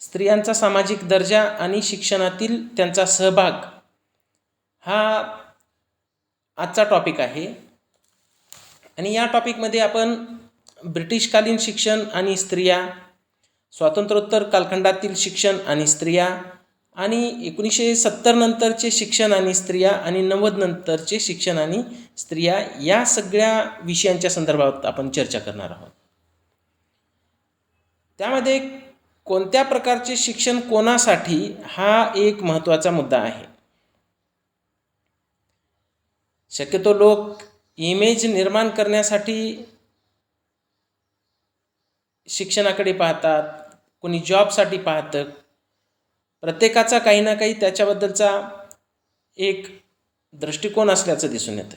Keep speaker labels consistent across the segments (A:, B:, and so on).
A: स्त्रियांचा सामाजिक दर्जा आणि शिक्षणातील त्यांचा सहभाग हा आजचा टॉपिक आहे. आणि या टॉपिकमध्ये आपण ब्रिटिशकालीन शिक्षण आणि स्त्रिया, स्वातंत्र्योत्तर कालखंडातील शिक्षण आणि स्त्रिया, आणि 1970 नंतरचे शिक्षण आणि स्त्रिया आणि 90 नंतरचे शिक्षण आणि स्त्रिया या सगळ्या विषयांच्या संदर्भात आपण चर्चा करणार आहोत. त्यामध्ये कोणत्या प्रकारचे शिक्षण कोणासाठी हा एक महत्त्वाचा मुद्दा आहे. शक्यतो लोक इमेज निर्माण करण्यासाठी शिक्षणाकडे पाहतात, कोणी जॉबसाठी पाहतं. प्रत्येकाचा काही ना काही त्याच्याबद्दलचा एक दृष्टिकोन असल्याचं दिसून येतं.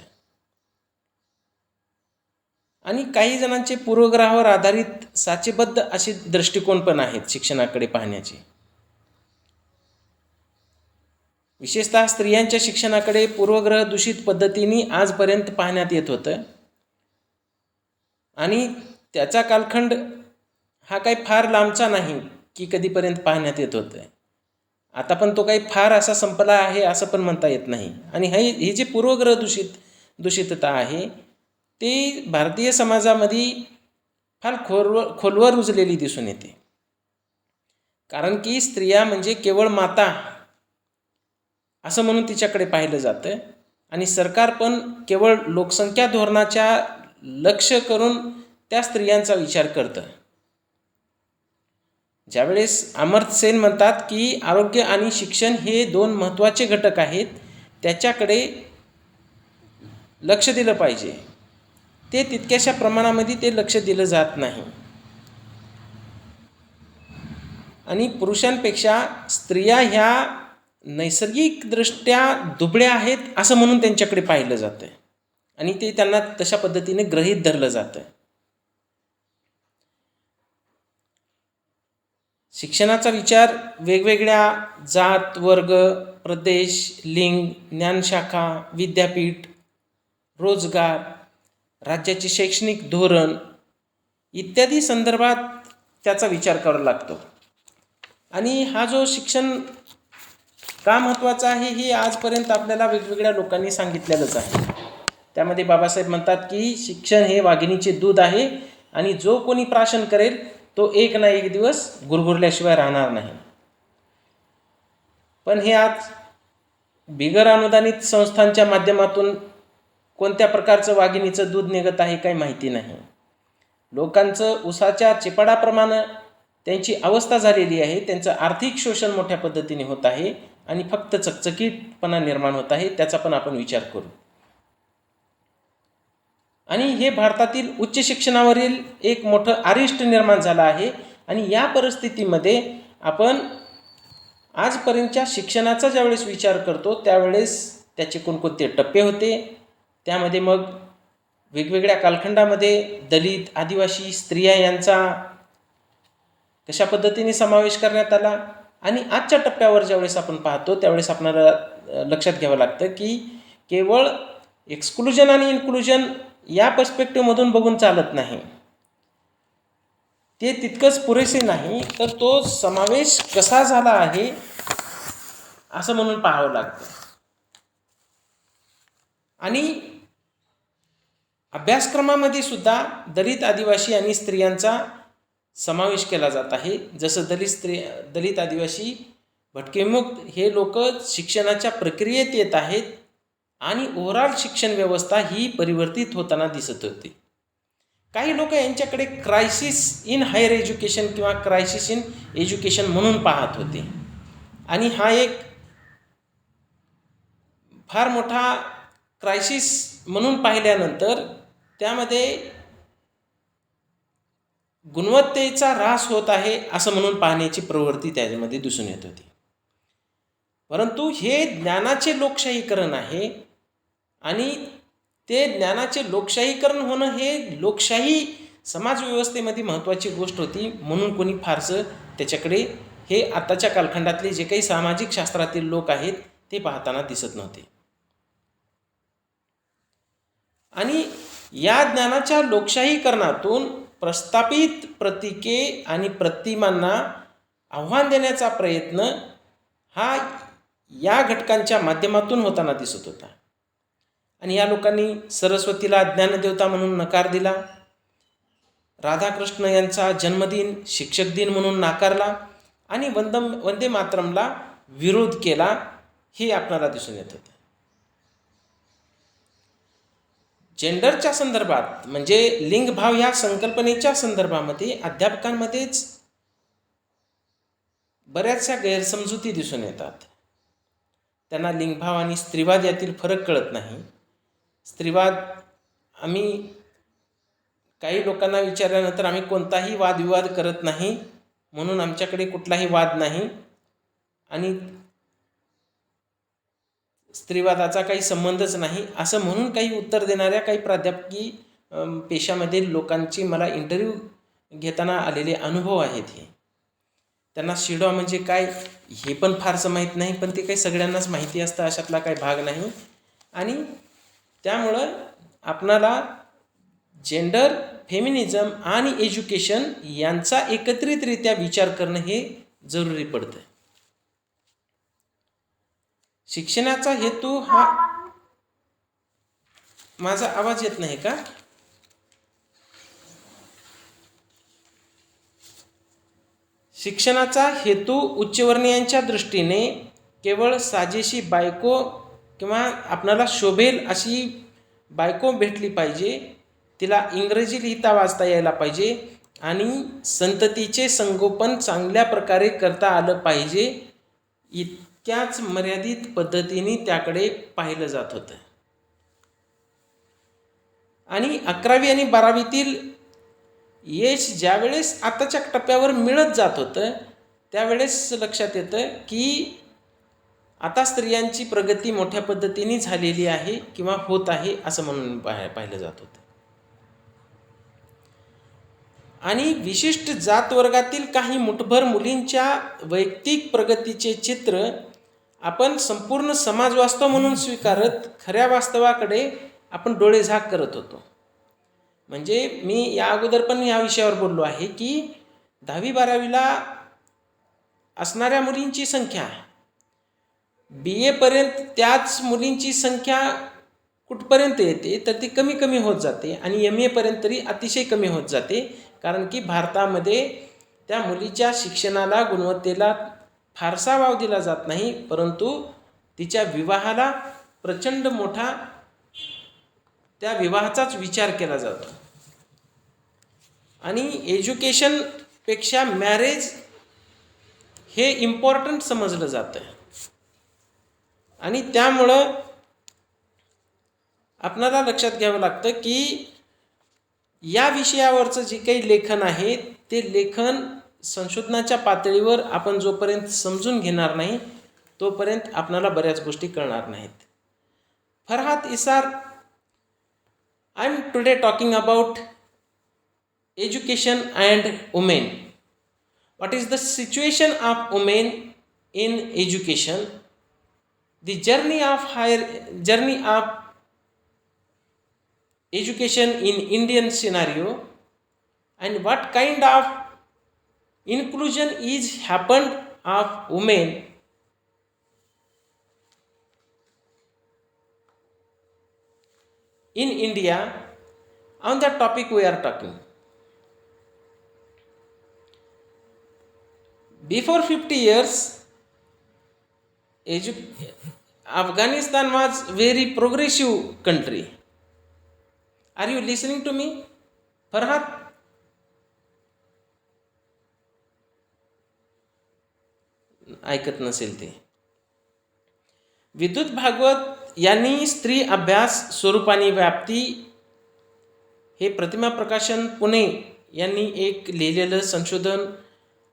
A: आणि काही जणांचे पूर्वग्रहावर आधारित साचेबद्ध असे दृष्टिकोन पण आहेत शिक्षणाकडे पाहण्याचे. विशेषतः स्त्रियांच्या शिक्षणाकडे पूर्वग्रह दूषित पद्धतीने आजपर्यंत पाहण्यात येत होतं. आणि त्याचा कालखंड हा काही फार लांबचा नाही की कधीपर्यंत पाहण्यात येत होतं. आता पण तो काही फार असा संपला आहे असं पण म्हणता येत नाही. आणि हे जे पूर्वग्रह दूषितता आहे ते भारतीय समाजामध्ये फार खोलवर रुजलेली दिसून येते. कारण की स्त्रिया म्हणजे केवळ माता असं म्हणून तिच्याकडे पाहिलं जातं. आणि सरकार पण केवळ लोकसंख्या धोरणाच्या लक्ष्य करून त्या स्त्रियांचा विचार करतं. ज्यावेळेस अमर्त्य सेन म्हणतात की आरोग्य आणि शिक्षण हे 2 महत्त्वाचे घटक आहेत, त्याच्याकडे लक्ष दिलं पाहिजे, ते तितक्याशा प्रमाणामध्ये ते लक्ष दिलं जात नाही. आणि पुरुषांपेक्षा स्त्रिया ह्या नैसर्गिकदृष्ट्या दुबळ्या आहेत असं म्हणून त्यांच्याकडे पाहिलं जातं आणि ते त्यांना तशा पद्धतीने गृहीत धरलं जातं. शिक्षणाचा विचार वेगवेगळ्या जात, वर्ग, प्रदेश, लिंग, ज्ञानशाखा, विद्यापीठ, रोजगार, राज्याचे शैक्षणिक धोरण इत्यादी संदर्भात त्याचा विचार करावा लागतो. आणि हा जो शिक्षण का महत्त्वाचा आहे हे आजपर्यंत आपल्याला वेगवेगळ्या लोकांनी सांगितलेलंच आहे. त्यामध्ये बाबासाहेब म्हणतात की शिक्षण हे वाघिणीचे दूध आहे आणि जो कोणी प्राशन करेल तो एक ना एक दिवस गुरगुरल्याशिवाय राहणार नाही. पण हे आज बिगर अनुदानित संस्थांच्या माध्यमातून कोणत्या प्रकारचं वाघिणीचं दूध निघत आहे काही माहिती नाही. लोकांचं उसाच्या चिपाडाप्रमाणे त्यांची अवस्था झालेली आहे. त्यांचं आर्थिक शोषण मोठ्या पद्धतीने होत आहे आणि फक्त चकचकीतपणा निर्माण होत आहे. त्याचा पण आपण विचार करू. आणि हे भारतातील उच्च शिक्षणावरील एक मोठं अरिष्ट निर्माण झालं आहे. आणि या परिस्थितीमध्ये आपण आजपर्यंतच्या शिक्षणाचा ज्यावेळेस विचार करतो त्यावेळेस त्याचे कोणकोणते टप्पे होते, त्यामध्ये मग वेगवेगळ्या कालखंडामध्ये दलित, आदिवासी, स्त्रिया यांचा कशा पद्धतीने समावेश करण्यात आला. आणि आजच्या टप्प्यावर ज्यावेळेस आपण पाहतो त्यावेळेस आपल्याला लक्षात घ्यावं लागतं की केवळ एक्सक्लुजन आणि इन्क्लुजन या पर्स्पेक्टिव्हमधून बघून चालत नाही. ते तितकंच पुरेसे नाही तर तो समावेश कसा झाला आहे असं म्हणून पाहावं लागतं. आणि अभ्यासक्रमामध्ये सुद्धा दलित, आदिवासी आणि स्त्रियांचा समावेश केला जात आहे. जसं दलित, आदिवासी, भटकेमुक्त हे लोक शिक्षणाच्या प्रक्रियेत येत आहेत आणि ओव्हरऑल शिक्षण व्यवस्था ही परिवर्तित होताना दिसत होती. काही लोक यांच्याकडे क्रायसिस इन हायर एज्युकेशन किंवा क्रायसिस इन एज्युकेशन म्हणून पाहत होते. आणि हा एक फार मोठा क्रायसिस म्हणून पाहिल्यानंतर त्यामध्ये गुणवत्तेचा ऱ्हास होत आहे असं म्हणून पाहण्याची प्रवृत्ती त्यामध्ये दिसून येत होती. परंतु हे ज्ञानाचे लोकशाहीकरण आहे आणि ते ज्ञानाचे लोकशाहीकरण होणं हे लोकशाही समाजव्यवस्थेमध्ये महत्त्वाची गोष्ट होती. म्हणून कोणी फारसं त्याच्याकडे हे आताच्या कालखंडातले जे काही सामाजिक शास्त्रातील लोक आहेत ते पाहताना दिसत नव्हते. आणि या ज्ञानाच्या लोकशाहीकरणातून प्रस्थापित प्रतीके आणि प्रतिमांना आव्हान देण्याचा प्रयत्न हा या घटकांच्या माध्यमातून होताना दिसत होता. आणि या लोकांनी सरस्वतीला ज्ञानदेवता म्हणून नकार दिला, राधाकृष्ण यांचा जन्मदिन शिक्षक दिन म्हणून नाकारला आणि वंदे मातरमला विरोध केला, हे आपल्याला दिसून येत होतं. जेंडरच्या संदर्भात म्हणजे लिंगभाव या संकल्पनेच्या संदर्भामध्ये अध्यापकांमध्येच बऱ्याचशा गैरसमजुती दिसून येतात. त्यांना लिंगभाव आणि स्त्रीवाद यातील फरक कळत नाही. स्त्रीवाद आम्ही काही लोकांना विचारल्यानंतर आम्ही कोणताही वादविवाद करत नाही, म्हणून आमच्याकडे कुठलाही वाद नाही आणि स्त्रीवादाचा काही संबंधच नाही असं म्हणून काही उत्तर देणाऱ्या काही प्राध्यापकी पेशामधील लोकांची मला इंटरव्ह्यू घेताना आलेले अनुभव आहेत. हे त्यांना शिडॉ म्हणजे काय हे पण फारसं माहीत नाही, पण ते काही सगळ्यांनाच माहिती असतं अशातला काही भाग नाही. आणि त्यामुळं आपणाला जेंडर, फेमिनिझम आणि एज्युकेशन यांचा एकत्रितरित्या विचार करणं हे जरुरी पडतं. शिक्षणाचा हेतू हा, माझा आवाज येत नाही का? शिक्षणाचा हेतू उच्चवर्णीयांच्या दृष्टीने केवळ साजेशी बायको किंवा आपणाला शोभेल अशी बायको भेटली पाहिजे, तिला इंग्रजी लिहिता वाचता यायला पाहिजे आणि संततीचे संगोपन चांगल्या प्रकारे करता आलं पाहिजे, इतक्याच मर्यादित पद्धतीने त्याकडे पाहिलं जात होतं. आणि 11वी आणि 12वीतील यश ज्यावेळेस आताच्या टप्प्यावर मिळत जात होतं त्यावेळेस लक्षात येतं की आता स्त्रियांची प्रगती मोठ्या पद्धतीने झालेली आहे किंवा होत आहे असं म्हणून पाहिलं जात होतं. आणि विशिष्ट जात वर्गातील काही मुठभर मुलींच्या वैयक्तिक प्रगतीचे चित्र आपण संपूर्ण समाज वास्तव म्हणून स्वीकारत खऱ्या वास्तवाकडे आपण डोळेझाक करत होतो. म्हणजे मी या अगोदर पण या विषयावर बोललो आहे की 10वी-12वीला असणाऱ्या मुलींची संख्या BA पर्यंत त्याच मुलींची संख्या कुठपर्यंत येते तर ती कमी कमी होत जाते आणि MA पर्यंत तरी अतिशय कमी होत जाते. कारण की भारतामध्ये त्या मुलीच्या शिक्षणाला, गुणवत्तेला फारसा वाव दिला जात नाही, परंतु तिच्या विवाहाला प्रचंड मोठा त्या विवाहाचाच विचार केला जातो. आणि एज्युकेशनपेक्षा मॅरेज हे इम्पॉर्टंट समजलं जातं. आणि त्यामुळं आपणाला लक्षात घ्यावं लागतं की या विषयावरचं जे काही लेखन आहे ते लेखन संशोधनाच्या पातळीवर आपण जोपर्यंत समजून घेणार नाही तोपर्यंत आपणाला बऱ्याच गोष्टी कळणार नाहीत. Farhat Isar, I am today talking about education and women. What is the situation of women in education? The journey of education in Indian scenario, and what kind of inclusion is happened of women in India. On that topic we are talking. Before 50 years, Afghanistan was very progressive country. Are you listening to me, Farhat? ऐकत नसेल ते. विद्युत भागवत यांनी स्त्री अभ्यास स्वरूपानी व्याप्ती हे प्रतिमा प्रकाशन पुणे यांनी एक लिहिलेलं संशोधन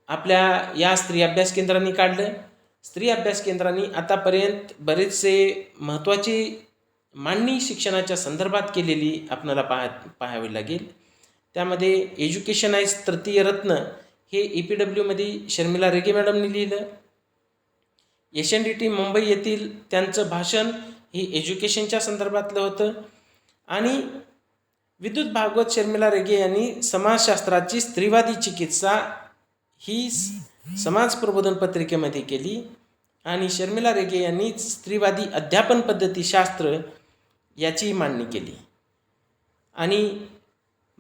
A: आपल्या या स्त्री अभ्यास केंद्रांनी काढलं. स्त्री अभ्यास केंद्रांनी आतापर्यंत बरेचसे महत्त्वाची मांडणी शिक्षणाच्या संदर्भात केलेली आपल्याला पाहावी लागेल. त्यामध्ये एज्युकेशनाइज तृतीय रत्न हे EPWमध्ये शर्मिला रेगे मॅडमनी लिहिलं. SNDT मुंबई येथील त्यांचं भाषण हे एज्युकेशनच्या संदर्भातलं होतं. आणि विद्युत भागवत शर्मिला रेगे यांनी समाजशास्त्राची स्त्रीवादी चिकित्सा ही समाज प्रबोधन पत्रिकेमध्ये केली आणि शर्मिला रेगे यांनी स्त्रीवादी अध्यापन पद्धती शास्त्र याची मांडणी केली आणि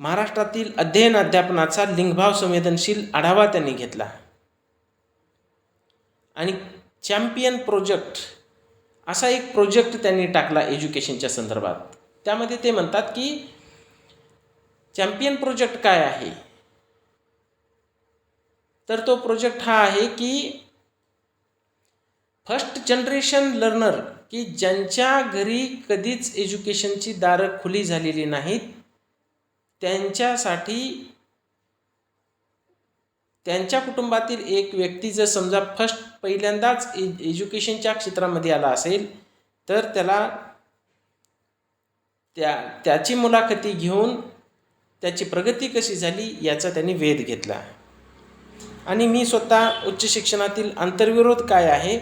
A: महाराष्ट्रातील अध्ययन अध्यापनाचा लिंगभाव संवेदनशील आढावा त्यांनी घेतला आणि चॅम्पियन प्रोजेक्ट असा एक प्रोजेक्ट त्यांनी टाकला एज्युकेशनच्या संदर्भात. त्यामध्ये ते म्हणतात की चॅम्पियन प्रोजेक्ट काय आहे, तर तो प्रोजेक्ट हा आहे की फर्स्ट जनरेशन लर्नर, की ज्यांच्या घरी कधीच एज्युकेशनची दारं खुली झालेली नाहीत, त्यांच्यासाठी त्यांच्या कुटुंबातील एक व्यक्ती जर समजा पहिल्यांदाच एज्युकेशनच्या क्षेत्रामध्ये आला असेल तर त्याची मुलाखती घेऊन त्याची प्रगती कशी झाली याचा त्यांनी वेध घेतला. आणि मी स्वतः उच्च शिक्षणातील आंतरविरोध काय आहे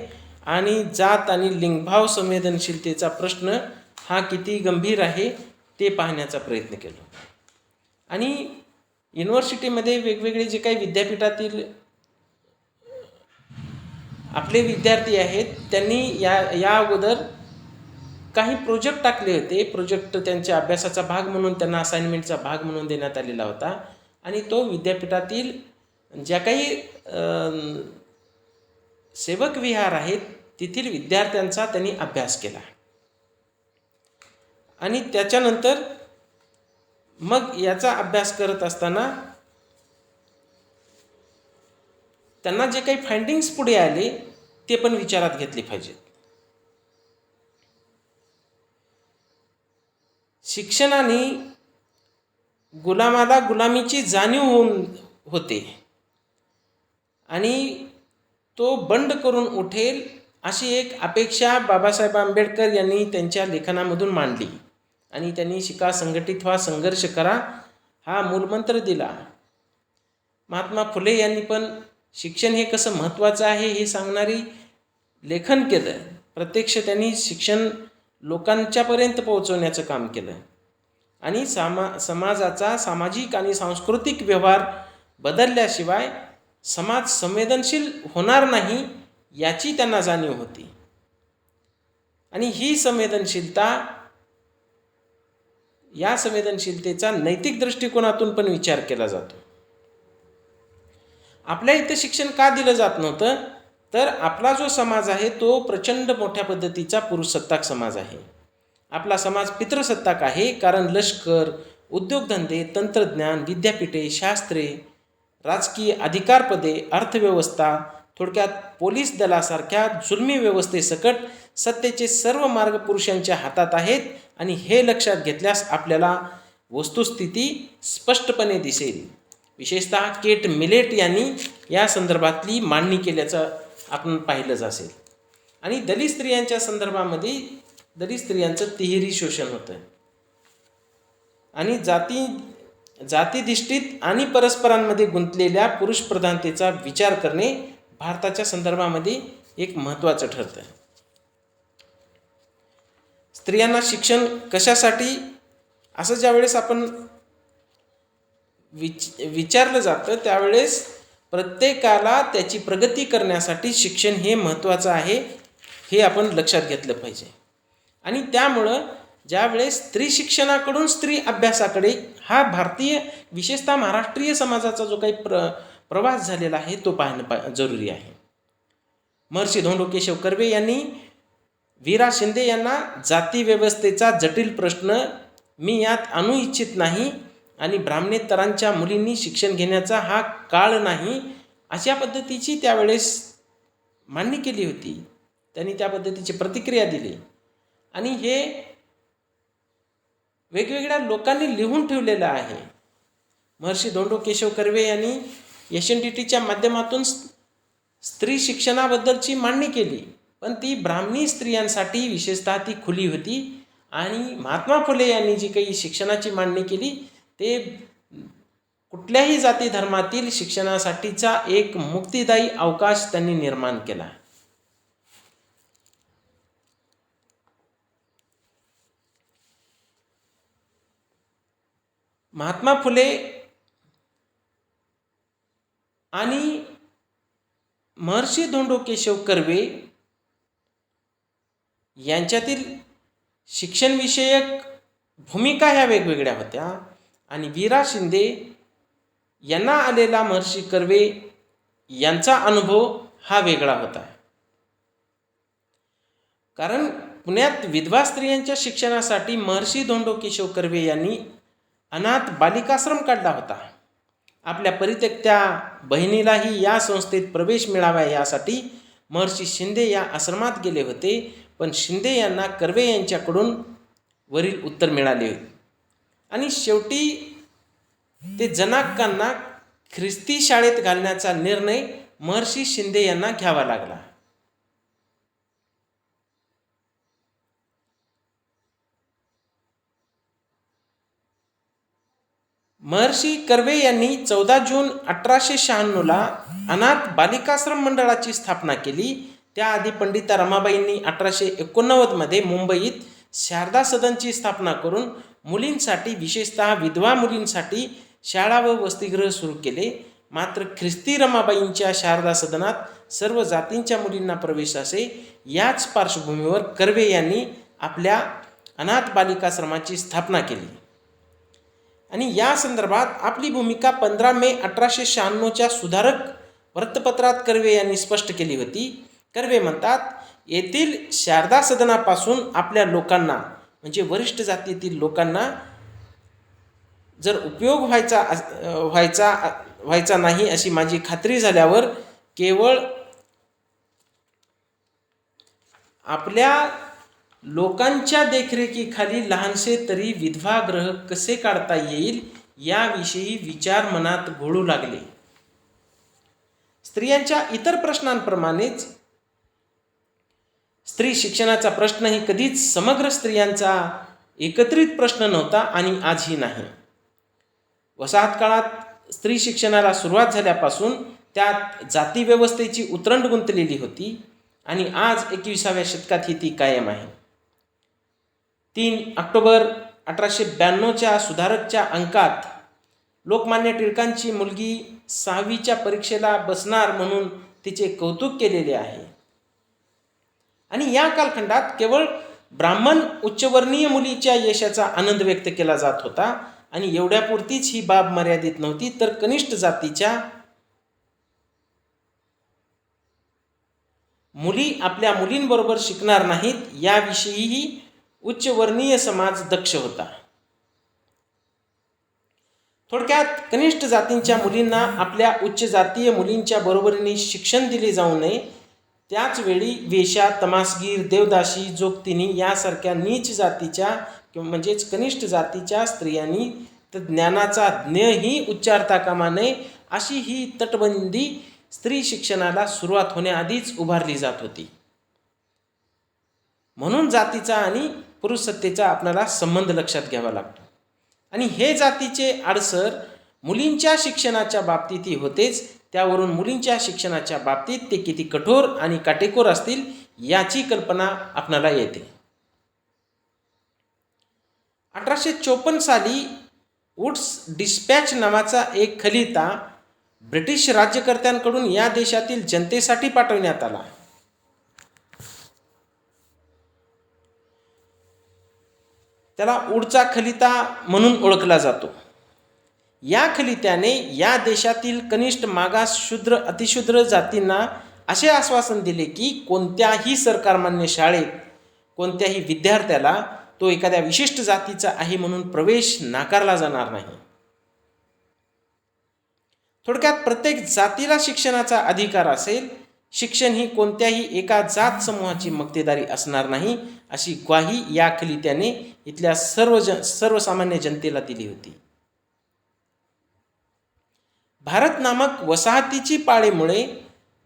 A: आणि जात आणि लिंगभाव संवेदनशीलतेचा प्रश्न हा किती गंभीर आहे ते पाहण्याचा प्रयत्न केला. आणि युनिव्हर्सिटीमध्ये वेगवेगळे जे काही विद्यापीठातील आपले विद्यार्थी आहेत त्यांनी या अगोदर काही प्रोजेक्ट टाकले होते. प्रोजेक्ट त्यांच्या अभ्यासाचा भाग म्हणून त्यांना असाइनमेंटचा भाग म्हणून देण्यात आलेला होता आणि तो विद्यापीठातील ज्या काही सेवक विहार आहेत तेथील विद्यार्थ्यांचा त्यांनी अभ्यास केला आणि त्याच्यानंतर मग याचा अभ्यास करत असताना त्यांना जे काही फाइंडिंग्स पुढे आले ते पण विचारात घेतले पाहिजेत. शिक्षणाने गुलामाला गुलामीची जाणीव होते आणि तो बंड करून उठेल अशी एक अपेक्षा बाबासाहेब आंबेडकर यांनी त्यांच्या लेखनामधून मांडली आणि त्यांनी शिका, संघटित व्हा, संघर्ष करा हा मूलमंत्र दिला. महात्मा फुले यांनी पण शिक्षण हे कसं महत्त्वाचं आहे हे सांगणारी लेखन केलं. प्रत्यक्ष त्यांनी शिक्षण लोकांच्यापर्यंत पोहोचवण्याचं काम केलं आणि समाजाचा सामाजिक आणि सांस्कृतिक व्यवहार बदलल्याशिवाय समाज संवेदनशील होणार नाही याची त्यांना जाणीव होती. आणि ही या संवेदनशीलतेचा नैतिक दृष्टिकोनातून पण विचार केला जातो. आपल्या इथं शिक्षण का दिलं जात नव्हतं, तर आपला जो समाज आहे तो प्रचंड मोठ्या पद्धतीचा पुरुषसत्ताक समाज आहे. आपला समाज पितृसत्ताक आहे, कारण लष्कर, उद्योगधंदे, तंत्रज्ञान, विद्यापीठे, शास्त्रे, राजकीय अधिकारपदे, अर्थव्यवस्था, थोडक्यात पोलीस दलासारख्या जुलमी व्यवस्थेसकट सत्तेचे सर्व मार्ग पुरुषांच्या हातात आहेत आणि हे लक्षात घेतल्यास आपल्याला वस्तुस्थिती स्पष्टपणे दिसेल. विशेषतः केट मिलेट यांनी या संदर्भातली मांडणी केल्याचं आपण पाहिलंच असेल. आणि दलित स्त्रियांच्या संदर्भामध्ये दलित स्त्रियांचं तिहेरी शोषण होतं आणि जातीधिष्ठित आणि परस्परांमध्ये गुंतलेल्या पुरुष प्रधानतेचा विचार करणे भारताच्या संदर्भामध्ये एक महत्त्वाचं ठरतं. स्त्रियांना शिक्षण कशासाठी असं ज्यावेळेस आपण विचारलं जातं त्यावेळेस प्रत्येकाला त्याची प्रगती करण्यासाठी शिक्षण हे महत्त्वाचं आहे हे आपण लक्षात घेतलं पाहिजे. आणि त्यामुळं ज्यावेळेस स्त्री शिक्षणाकडून स्त्री अभ्यासाकडे हा भारतीय विशेषतः महाराष्ट्रीय समाजाचा जो काही प्रवास झालेला आहे तो पाहणं जरुरी आहे. महर्षी धोंडो केशव कर्वे यांनी वीरा शिंदे यांना जाती व्यवस्थेचा जटिल प्रश्न मी यात आणू इच्छित नाही आणि ब्राह्मणेतरांच्या मुलींनी शिक्षण घेण्याचा हा काळ नाही अशा पद्धतीची त्यावेळेस मांडणी केली होती. त्यांनी त्या पद्धतीची प्रतिक्रिया दिली आणि हे वेगवेगळ्या लोकांनी लिहून ठेवलेलं आहे. महर्षी धोंडो केशव कर्वे यांनी SNDTच्या माध्यमातून स्त्री शिक्षणाबद्दलची मांडणी केली, पण ती ब्राह्मणी स्त्रियांसाठी विशेषतः ती खुली होती. आणि महात्मा फुले यांनी जी काही शिक्षणाची मांडणी केली ते कुठल्याही जाती धर्मातील शिक्षणासाठीचा एक मुक्तिदायी अवकाश त्यांनी निर्माण केला. महात्मा फुले आणि महर्षी धोंडो केशव कर्वे यांच्यातील शिक्षणविषयक भूमिका ह्या वेगवेगळ्या होत्या आणि वीरा शिंदे यांना आलेला महर्षी कर्वे यांचा अनुभव हा वेगळा होता. कारण पुण्यात विधवा स्त्रियांच्या शिक्षणासाठी महर्षी धोंडो केशव कर्वे यांनी अनाथ बालिकाश्रम काढला होता. आपल्या परित्यक्त्या बहिणीलाही या संस्थेत प्रवेश मिळावा यासाठी महर्षी शिंदे या आश्रमात गेले होते. पण शिंदे यांना कर्वे यांच्याकडून वरील उत्तर मिळाले आणि शेवटी ते जनाक्कांना ख्रिस्ती शाळेत घालण्याचा निर्णय महर्षी शिंदे यांना घ्यावा लागला. महर्षी कर्वे यांनी 14 जून 1896ला अनाथ बालिकाश्रम मंडळाची स्थापना केली. त्याआधी पंडिता रमाबाईंनी 1889मध्ये मुंबईत शारदा सदनची स्थापना करून मुलींसाठी, विशेषतः विधवा मुलींसाठी शाळा व वसतिगृह सुरू केले. मात्र ख्रिस्ती रमाबाईंच्या शारदा सदनात सर्व जातींच्या मुलींना प्रवेश असे. याच पार्श्वभूमीवर कर्वे यांनी आपल्या अनाथ बालिकाश्रमाची स्थापना केली आणि या संदर्भात आपली भूमिका 15 मे 1896च्या सुधारक वृत्तपत्रात कर्वे यांनी स्पष्ट केली होती. कर्वे म्हणतात, येथील शारदा सदनापासून आपल्या लोकांना म्हणजे वरिष्ठ जातीतील लोकांना जर उपयोग व्हायचा नाही अशी माझी खात्री झाल्यावर केवळ आपल्या लोकांच्या देखरेखीखाली लहानसे तरी विधवागृह कसे काढता येईल याविषयी विचार मनात घोळू लागले. स्त्रियांच्या इतर प्रश्नांप्रमाणेच स्त्री शिक्षणाचा प्रश्नही कधीच समग्र स्त्रियांचा एकत्रित प्रश्न नव्हता आणि आजही नाही. वसाहत काळात स्त्री शिक्षणाला सुरुवात झाल्यापासून त्यात जाती व्यवस्थेची उतरंड गुंतलेली होती आणि आज 21व्या शतकात ही ती कायम आहे. 3 ऑक्टोबर 1892च्या सुधारकच्या अंकात लोकमान्य टिळकांची मुलगी 6वीच्या परीक्षेला बसणार म्हणून तिचे कौतुक केलेले आहे आणि या कालखंडात केवळ ब्राह्मण उच्चवर्णीय मुलीच्या यशाचा आनंद व्यक्त केला जात होता आणि एवढ्यापुरतीच ही बाब मर्यादित नव्हती, तर कनिष्ठ जातीच्या मुली आपल्या मुलींबरोबर शिकणार नाहीत याविषयीही उच्चवर्णीय समाज दक्ष होता. थोडक्यात कनिष्ठ जातींच्या मुलींना आपल्या उच्च जातीय मुलींच्या बरोबरीने शिक्षण दिले जाऊ नये. त्याचवेळी वेश्या, तमासगीर, देवदासी, जोगतिनी यासारख्या नीच जातीच्या म्हणजेच कनिष्ठ जातीच्या स्त्रियांनी ज्ञानाचा ज्ञही उच्चारता कामा नये अशी ही तटबंदी स्त्री शिक्षणाला सुरुवात होण्याआधीच उभारली जात होती. म्हणून जातीचा आणि पुरुषसत्तेचा आपल्याला संबंध लक्षात घ्यावा लागतो आणि हे जातीचे आडसर मुलींच्या शिक्षणाच्या बाबतीतही होतेच. त्यावरून मुलींच्या शिक्षणाच्या बाबतीत ते किती कठोर आणि काटेकोर असतील याची कल्पना आपणाला येते. 1854 साली वुड्स डिस्पॅच नावाचा एक खलिता ब्रिटिश राज्यकर्त्यांकडून या देशातील जनतेसाठी पाठवण्यात आला. त्याला वुडचा खलिता म्हणून ओळखला जातो. या खलित्याने या देशातील कनिष्ठ, मागास, शूद्र, अतिशूद्र जातींना असे आश्वासन दिले की कोणत्याही सरकारमान्य शाळेत कोणत्याही विद्यार्थ्याला तो एखाद्या विशिष्ट जातीचा आहे म्हणून प्रवेश नाकारला जाणार नाही. थोडक्यात प्रत्येक जातीला शिक्षणाचा अधिकार असेल. शिक्षण ही कोणत्याही एका जात समूहाची मक्तेदारी असणार नाही अशी ग्वाही या खलित्याने इथल्या सर्वसामान्य जनतेला दिली होती. भारत नामक वसाहतीची पाळेमुळे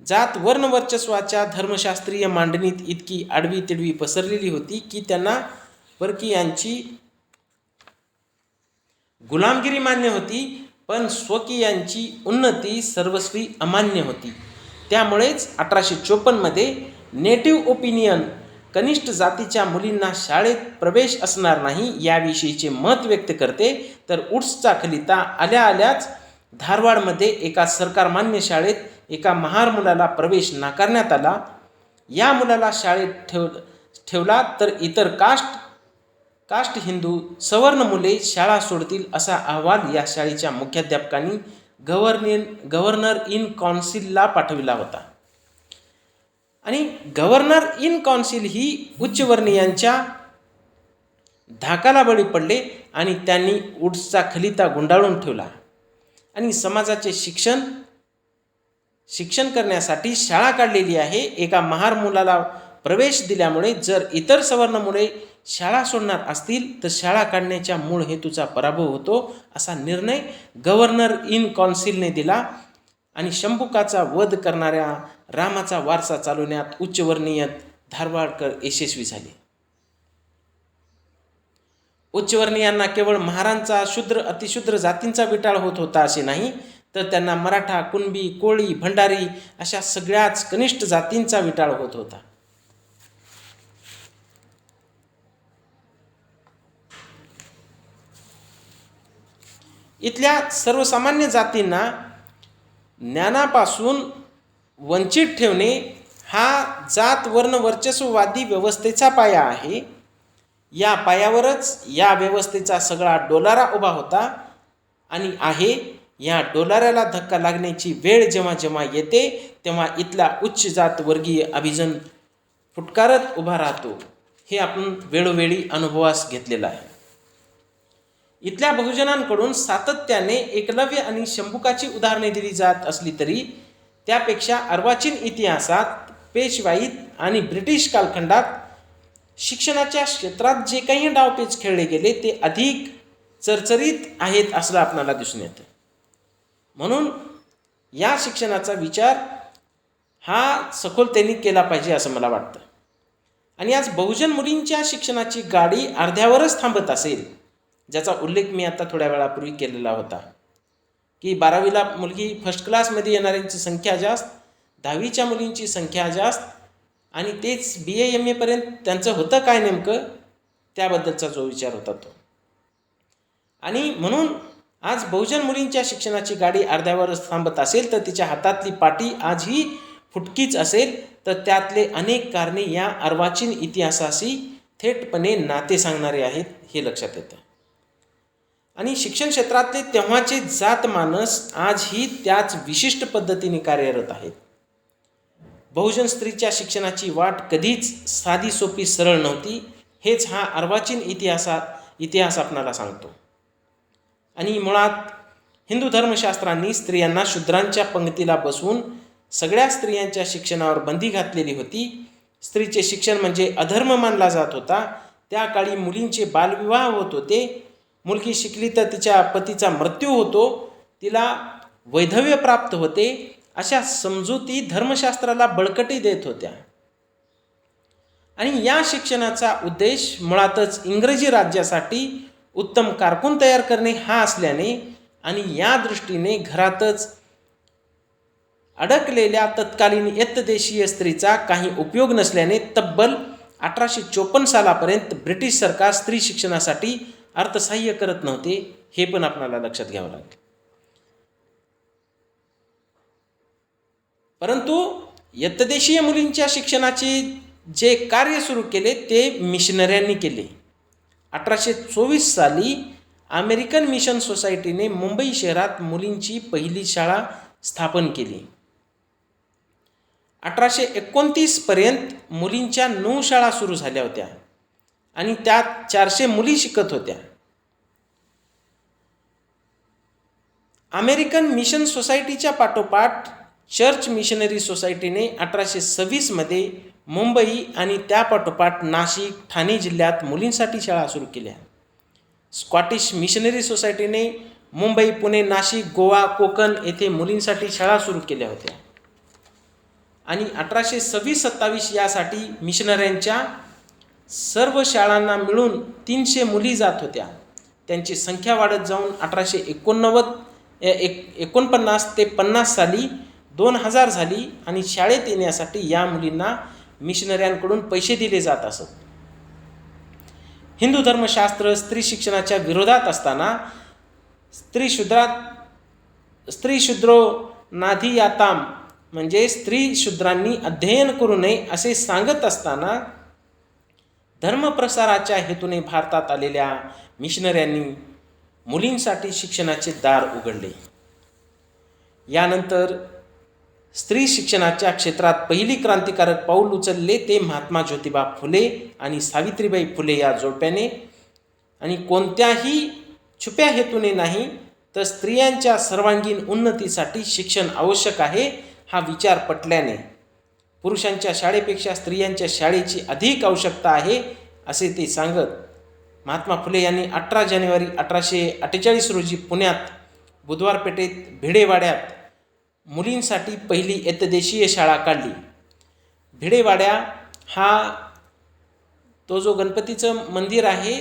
A: जात वर्णवर्चस्वाच्या धर्मशास्त्रीय मांडणीत इतकी आडवी तिडवी पसरलेली होती की त्यांना परकीयांची गुलामगिरी मान्य होती, पण स्वकीयांची उन्नती सर्वस्वी अमान्य होती. त्यामुळेच 1854मध्ये नेटिव्ह ओपिनियन कनिष्ठ जातीच्या मुलींना शाळेत प्रवेश असणार नाही याविषयीचे मत व्यक्त करते. तर वुड्सचा खलिता आल्याच धारवाडमध्ये एका सरकारमान्य शाळेत एका महार मुलाला प्रवेश नाकारण्यात आला. या मुलाला शाळेत ठेवला तर इतर कास्ट हिंदू सवर्ण मुले शाळा सोडतील असा अहवाल या शाळेच्या मुख्याध्यापकांनी गव्हर्नर इन कौन्सिलला पाठविला होता. आणि गव्हर्नर इन कौन्सिल ही उच्चवर्णीयांच्या धाकाला बळी पडले आणि त्यांनी वुड्सचा खलिता गुंडाळून ठेवला आणि समाजाचे शिक्षण करण्यासाठी शाळा काढलेली आहे. एका महार मुलाला प्रवेश दिल्यामुळे जर इतर सवर्ण मुले शाळा सोडणार असतील तर शाळा काढण्याच्या मूळ हेतूचा पराभव होतो असा निर्णय गव्हर्नर इन कौन्सिलने दिला आणि शंभुकाचा वध करणाऱ्या रामाचा वारसा चालवण्यात उच्चवर्णीय धारवाडकर यशस्वी झाले. उच्चवर्णीयांना केवळ महारांचा शूद्र अतिशूद्र जातींचा विटाळ होत होता असे नाही, तर त्यांना मराठा, कुणबी, कोळी, भंडारी अशा सगळ्याच कनिष्ठ जातींचा विटाळ होत होता. इथल्या सर्वसामान्य जातींना ज्ञानापासून वंचित ठेवणे हा जात वर्ण वर्चस्ववादी व्यवस्थेचा पाया आहे. या पायावरच या व्यवस्थेचा सगळा डोलारा उभा होता आणि आहे. या डोलाऱ्याला धक्का लागण्याची वेळ जेव्हा जेव्हा येते तेव्हा इथला उच्च जात वर्गीय अभिजन फुटकारत उभा राहतो. हे आपण वेळोवेळी अनुभवास घेतलेलं आहे. इथल्या बहुजनांकडून सातत्याने एकलव्य आणि शंभुकाची उदाहरणे दिली जात असली तरी त्यापेक्षा अर्वाचीन इतिहासात, पेशवाईत आणि ब्रिटिश कालखंडात शिक्षणाच्या क्षेत्रात जे काही डावपेच खेळले गेले ते अधिक चरचरीत आहेत असं आपल्याला दिसून येतं. म्हणून या शिक्षणाचा विचार हा सखोलतेने केला पाहिजे असं मला वाटतं. आणि आज बहुजन मुलींच्या शिक्षणाची गाडी अर्ध्यावरच थांबत असेल, ज्याचा उल्लेख मी आता थोड्या वेळापूर्वी केलेला होता की 12वीला मुलगी फर्स्ट क्लासमध्ये येणाऱ्यांची संख्या जास्त, 10वीच्या मुलींची संख्या जास्त आणि तेच BA MA पर्यंत त्यांचं होतं काय नेमकं त्याबद्दलचा जो विचार होता तो. आणि म्हणून आज बहुजन मुलींच्या शिक्षणाची गाडी अर्ध्यावरच थांबत असेल तर तिच्या हातातली पाटी आजही फुटकीच असेल, तर त्यातले अनेक कारणे या अर्वाचीन इतिहासाशी थेटपणे नाते सांगणारे आहेत हे लक्षात येतं. आणि शिक्षण क्षेत्रातले तेव्हाचे जातमानस आजही त्याच विशिष्ट पद्धतीने कार्यरत आहेत. बहुजन स्त्रीच्या शिक्षणाची वाट कधीच साधी सोपी सरळ नव्हती, हेच हा अर्वाचीन इतिहास आपणाला सांगतो. आणि मुळात हिंदू धर्मशास्त्रांनी स्त्रियांना शूद्रांच्या पंक्तीला बसवून सगळ्या स्त्रियांच्या शिक्षणावर बंदी घातलेली होती. स्त्रीचे शिक्षण म्हणजे अधर्म मानला जात होता. त्या काळी मुलींचे बालविवाह होत होते. मुलगी शिकली तर तिच्या पतीचा मृत्यू होतो, तिला वैधव्य प्राप्त होते, अशा समजुती धर्मशास्त्राला बळकटी देत होत्या. आणि या शिक्षणाचा उद्देश मुळातच इंग्रजी राज्यासाठी उत्तम कारकून तयार करणे हा असल्याने आणि या दृष्टीने घरातच अडकलेल्या तत्कालीन यत्तदेशीय स्त्रीचा काही उपयोग नसल्याने तब्बल 1854 सालापर्यंत ब्रिटिश सरकार स्त्री शिक्षणासाठी अर्थसहाय्य करत नव्हते. हे पण आपल्याला लक्षात घ्यावं लागेल. परंतु यत्तदेशीय मुलींच्या शिक्षणाचे जे कार्य सुरू केले ते मिशनऱ्यांनी केले. 1824 साली अमेरिकन मिशन सोसायटीने मुंबई शहरात मुलींची पहिली शाळा स्थापन केली. 1829 पर्यंत मुलींच्या 9 शाळा सुरू झाल्या होत्या आणि त्यात 400 मुली शिकत होत्या. अमेरिकन मिशन सोसायटीच्या पाठोपाठ चर्च मिशनरी सोसायटीने 1826 मध्ये मुंबई आणि त्यापाठोपाठ नाशिक, ठाणे जिल्ह्यात मुलींसाठी शाळा सुरू केल्या. स्कॉटिश मिशनरी सोसायटीने मुंबई, पुणे, नाशिक, गोवा, कोकण येथे मुलींसाठी शाळा सुरू केल्या होत्या. आणि 1826-27 यासाठी मिशनऱ्यांच्या सर्व शाळांना मिळून 300 मुली जात होत्या. त्यांची संख्या वाढत जाऊन 1849 ते 50 साली 2000 झाली आणि शाळेत येण्यासाठी या मुलींना मिशनऱ्यांकडून पैसे दिले जात असत. हिंदू धर्मशास्त्र स्त्री शिक्षणाच्या विरोधात असताना स्त्री शूद्रो नाधियाताम म्हणजे स्त्री शूद्रांनी अध्ययन करू नये असे सांगत असताना धर्मप्रसाराच्या हेतूने भारतात आलेल्या मिशनऱ्यांनी मुलींसाठी शिक्षणाचे दार उघडले. यानंतर स्त्री शिक्षणाच्या क्षेत्रात पहिली क्रांतिकारक पाऊल उचलले ते महात्मा ज्योतिबा फुले आणि सावित्रीबाई फुले या जोडप्याने. आणि कोणत्याही छुप्या हेतूने नाही, तर स्त्रियांच्या सर्वांगीण उन्नतीसाठी शिक्षण आवश्यक आहे हा विचार पटल्याने पुरुषांच्या शाळेपेक्षा स्त्रियांच्या शाळेची अधिक आवश्यकता आहे असे ते सांगत महात्मा फुले यांनी 18 जानेवारी 1848 रोजी पुण्यात बुधवार पेठेत भिडेवाड्यात मुलींसाठी पहिली एतदेशीय शाळा काढली. भिडेवाड्या हा तो जो गणपतीचं मंदिर आहे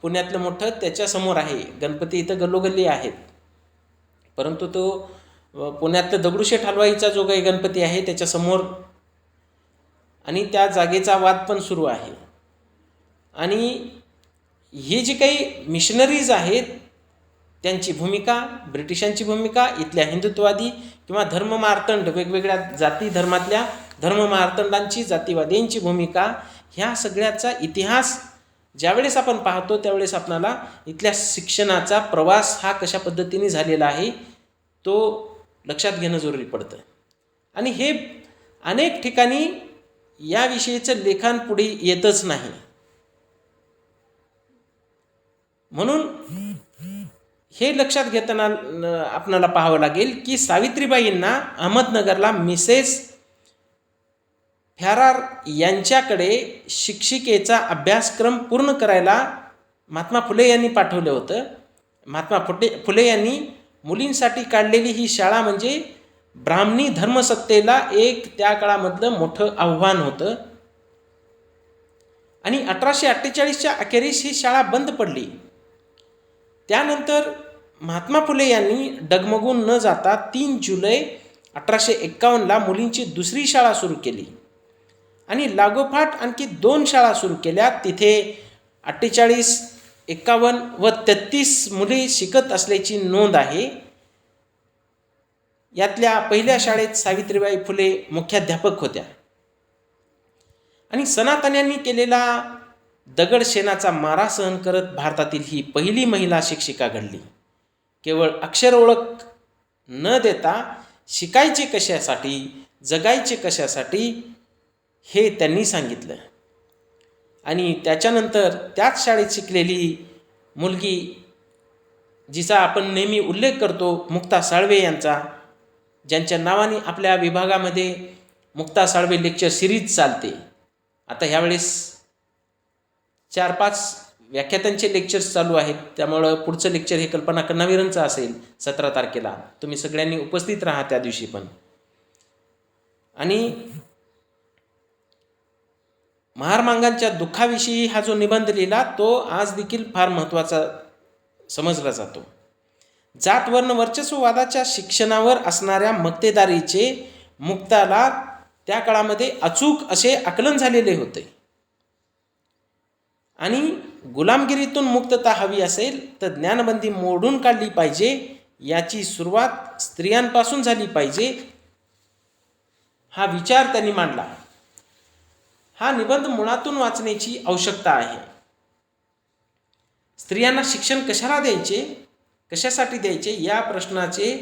A: पुण्यातलं मोठं, त्याच्यासमोर आहे. गणपती इथं गल्लोगल्ली आहेत, परंतु तो पुण्यातलं दगडूशेठ हलवाईचा जो काही गणपती आहे त्याच्यासमोर, आणि त्या जागेचा वाद पण सुरू आहे. आणि हे जे काही मिशनरीज आहेत त्यांची भूमिका, ब्रिटिशांची भूमिका, इथल्या हिंदुत्ववादी किंवा धर्ममार्तंड, वेगवेगळ्या जाती धर्मातल्या धर्ममार्तंडांची, जातीवाद्यांची भूमिका, ह्या सगळ्याचा इतिहास ज्यावेळेस आपण पाहतो त्यावेळेस आपल्याला इथल्या शिक्षणाचा प्रवास हा कशा पद्धतीने झालेला आहे तो लक्षात घेणं जरुरी पडतं. आणि हे अनेक ठिकाणी याविषयीचं लेखन पुढे येतच नाही. म्हणून हे लक्षात घेताना आपल्याला पाहावं लागेल की सावित्रीबाईंना अहमदनगरला मिसेस फॅरार यांच्याकडे शिक्षिकेचा अभ्यासक्रम पूर्ण करायला महात्मा फुले यांनी पाठवलं होतं. महात्मा फुले यांनी मुलींसाठी काढलेली ही शाळा म्हणजे ब्राह्मणी धर्मसत्तेला एक त्या काळामधलं मोठं आव्हान होतं. आणि 1848च्या अखेरीस ही शाळा बंद पडली. त्यानंतर महात्मा फुले यांनी डगमगून न जाता 3 जुलै 1851ला मुलींची दुसरी शाळा सुरू केली आणि लागोपाठ आणखी 2 शाळा सुरू केल्या. तिथे 48, 51 व 33 मुली शिकत असल्याची नोंद आहे. यातल्या पहिल्या शाळेत सावित्रीबाई फुले मुख्याध्यापक होत्या. आणि सनातन्यांनी केलेला दगडशेणाचा मारा सहन करत भारतातील ही पहिली महिला शिक्षिका घडली. केवळ अक्षर ओळख न देता शिकायचे कशासाठी, जगायचे कशासाठी हे त्यांनी सांगितलं. आणि त्याच्यानंतर त्याच शाळेत शिकलेली मुलगी जिचा आपण नेहमी उल्लेख करतो, मुक्ता साळवे यांचा, ज्यांच्या नावाने आपल्या विभागामध्ये मुक्ता साळवे लेक्चर सिरीज चालते. आता ह्यावेळेस 4-5 व्याख्यातांचे लेक्चर्स चालू आहेत, त्यामुळं पुढचं लेक्चर हे कल्पना कण्णावीरांचं असेल 17 तारखेला. तुम्ही सगळ्यांनी उपस्थित राहा त्या दिवशी पण. आणि महारमांगांच्या दुःखाविषयी हा जो निबंध लिहिला तो आज देखील फार महत्त्वाचा समजला जातो. जात वर्ण वर्चस्ववादाच्या शिक्षणावर असणाऱ्या मक्तेदारीचे मुक्ताला त्या काळामध्ये अचूक असे आकलन झालेले होते. आणि गुलामगिरीतून मुक्तता हवी असेल तर ज्ञानबंदी मोडून काढली पाहिजे, याची सुरुवात स्त्रियांपासून झाली पाहिजे, हा विचार त्यांनी मांडला. हा निबंध मुळातून वाचण्याची आवश्यकता आहे. स्त्रियांना शिक्षण कशाला द्यायचे, कशासाठी द्यायचे या प्रश्नाचे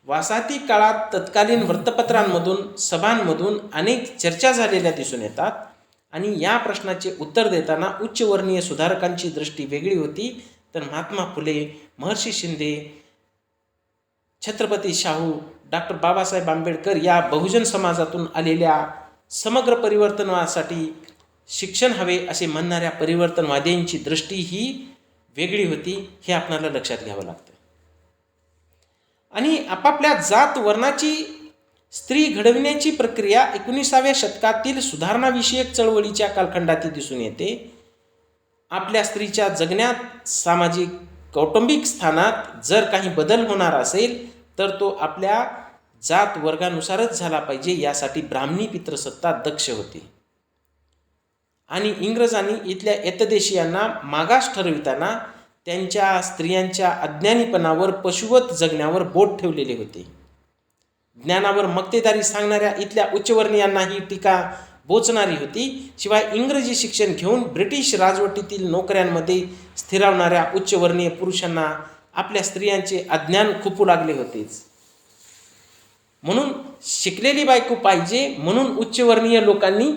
A: वासाती काळात तत्कालीन वृत्तपत्रांमधून, सभांमधून अनेक चर्चा झालेल्या दिसून येतात. आणि या प्रश्नाचे उत्तर देताना उच्चवर्णीय सुधारकांची दृष्टी वेगळी होती, तर महात्मा फुले, महर्षी शिंदे, छत्रपती शाहू, डॉक्टर बाबासाहेब आंबेडकर या बहुजन समाजातून आलेल्या समग्र परिवर्तनासाठी शिक्षण हवे असे म्हणणाऱ्या परिवर्तनवाद्यांची दृष्टी ही वेगळी होती. हे आपल्याला लक्षात घ्यावं लागतं. आणि आपापल्या जात वर्णाची स्त्री घडविण्याची प्रक्रिया 19व्या शतकातील सुधारणाविषयक चळवळीच्या कालखंडात दिसून येते. आपल्या स्त्रीच्या जगण्यात, सामाजिक कौटुंबिक स्थानात जर काही बदल होणार असेल तर तो आपल्या जात वर्गानुसारच झाला पाहिजे, यासाठी ब्राह्मणी पितृसत्ता दक्ष होती. आणि इंग्रजांनी इथल्या एतदेशीयांना मागास ठरविताना त्यांच्या स्त्रियांच्या अज्ञानीपणावर, पशुवत जगण्यावर बोट ठेवलेले होते. ज्ञानावर मक्तेदारी सांगणाऱ्या इथल्या उच्चवर्णीयांना ही टीका बोचणारी होती. शिवाय इंग्रजी शिक्षण घेऊन ब्रिटिश राजवटीतील नोकऱ्यांमध्ये स्थिरावणाऱ्या उच्चवर्णीय पुरुषांना आपल्या स्त्रियांचे अज्ञान खुपू लागले होतेच. म्हणून शिकलेली बायको पाहिजे म्हणून उच्चवर्णीय लोकांनी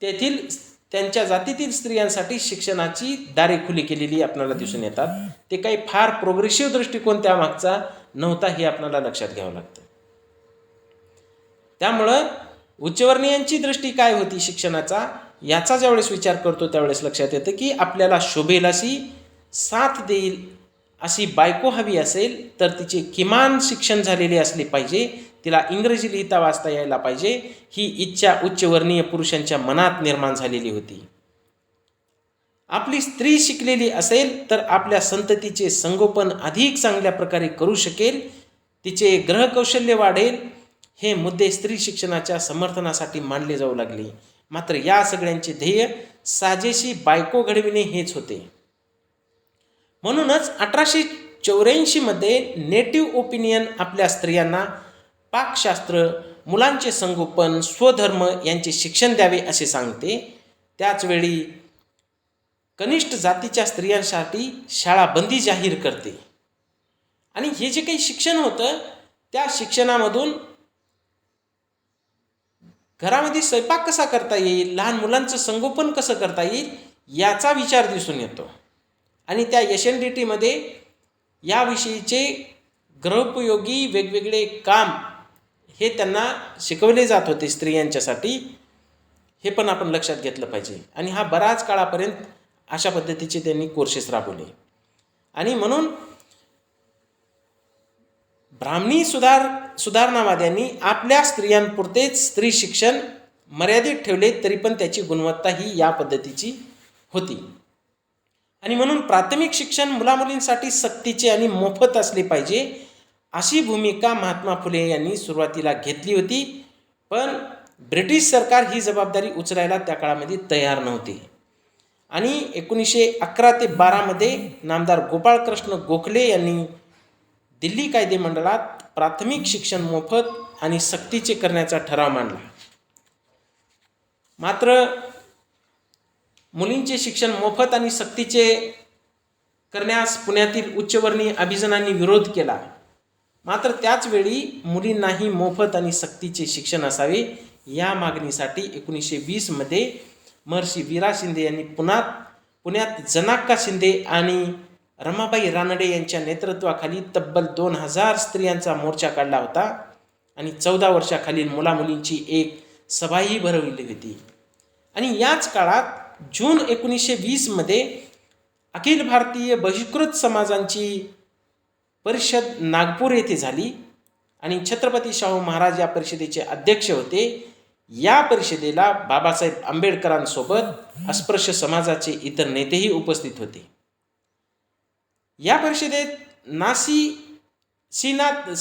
A: तेथील त्यांच्या जातीतील स्त्रियांसाठी शिक्षणाची दारे खुली केलेली आपल्याला दिसून येतात. ते काही फार प्रोग्रेसिव्ह दृष्टिकोन त्यामागचा नव्हता हे आपल्याला लक्षात घ्यावं लागतं. त्यामुळं उच्चवर्णीयांची दृष्टी काय होती शिक्षणाचा याचा ज्यावेळेस विचार करतो त्यावेळेस लक्षात येतं की आपल्याला शोभेल अशी, साथ देईल अशी बायको हवी असेल तर तिचे किमान शिक्षण झालेले असले पाहिजे, तिला इंग्रजी लिहिता वाचता यायला पाहिजे, ही इच्छा उच्चवर्णीय पुरुषांच्या मनात निर्माण झालेली होती. आपली स्त्री शिकलेली असेल तर आपल्या संततीचे संगोपन अधिक चांगल्या प्रकारे करू शकेल, तिचे ग्रहकौशल्य वाढेल. हे मुद्दे स्त्री शिक्षणाच्या समर्थनासाठी मांडले जाऊ लागले. मात्र या सगळ्यांचे ध्येय साजेशी बायको घडविणे हेच होते. म्हणूनच 1884 मध्ये नेटिव्ह ओपिनियन आपल्या स्त्रियांना पाकशास्त्र, मुलांचे संगोपन, स्वधर्म यांचे शिक्षण द्यावे असे सांगते. त्याचवेळी कनिष्ठ जातीच्या स्त्रियांसाठी शाळा बंदी जाहीर करते. आणि हे जे काही शिक्षण होतं त्या शिक्षणामधून घरामध्ये स्वयंपाक कसा करता येईल, लहान मुलांचं संगोपन कसं करता येईल याचा विचार दिसून येतो. आणि त्या SNDTमध्ये याविषयीचे गृहोपयोगी वेगवेगळे काम हे त्यांना शिकवले जात होते स्त्रियांच्यासाठी. हे पण आपण लक्षात घेतलं पाहिजे. आणि हा बराच काळापर्यंत अशा पद्धतीचे त्यांनी कोर्सेस राबवले. आणि म्हणून ब्राह्मणी सुधारणावाद्यांनी आपल्या स्त्रियांपुरतेच स्त्री शिक्षण मर्यादित ठेवले तरी पण त्याची गुणवत्ता ही या पद्धतीची होती. आणि म्हणून प्राथमिक शिक्षण मुलामुलींसाठी सक्तीचे आणि मोफत असले पाहिजे अशी भूमिका महात्मा फुले यांनी सुरुवातीला घेतली होती. पण ब्रिटिश सरकार ही जबाबदारी उचलायला त्या काळामध्ये तयार नव्हते. आणि 1911 ते 12 मध्ये नामदार गोपाळकृष्ण गोखले यांनी दिल्ली कायदेमंडळात प्राथमिक शिक्षण मोफत आणि सक्तीचे करण्याचा ठराव मांडला. मात्र मुलींचे शिक्षण मोफत आणि सक्तीचे करण्यास पुण्यातील उच्चवर्णीय अभिजनांनी विरोध केला. मात्र त्याचवेळी मुलींनाही मोफत आणि सक्तीचे शिक्षण असावे या मागणीसाठी 1920 मध्ये महर्षी वीरा शिंदे यांनी पुण्यात जनाक्का शिंदे आणि रमाबाई रानडे यांच्या नेतृत्वाखाली तब्बल 2000 स्त्रियांचा मोर्चा काढला होता. आणि 14 वर्षाखालील मुलामुलींची एक सभाही भरवली होती. आणि याच काळात जून 1920 मध्ये अखिल भारतीय बहिष्कृत समाजांची परिषद नागपूर येथे झाली. आणि छत्रपती शाहू महाराज या परिषदेचे अध्यक्ष होते. या परिषदेला बाबासाहेब आंबेडकरांसोबत अस्पृश्य समाजाचे इतर नेतेही उपस्थित होते. या परिषदेत नासीनाथ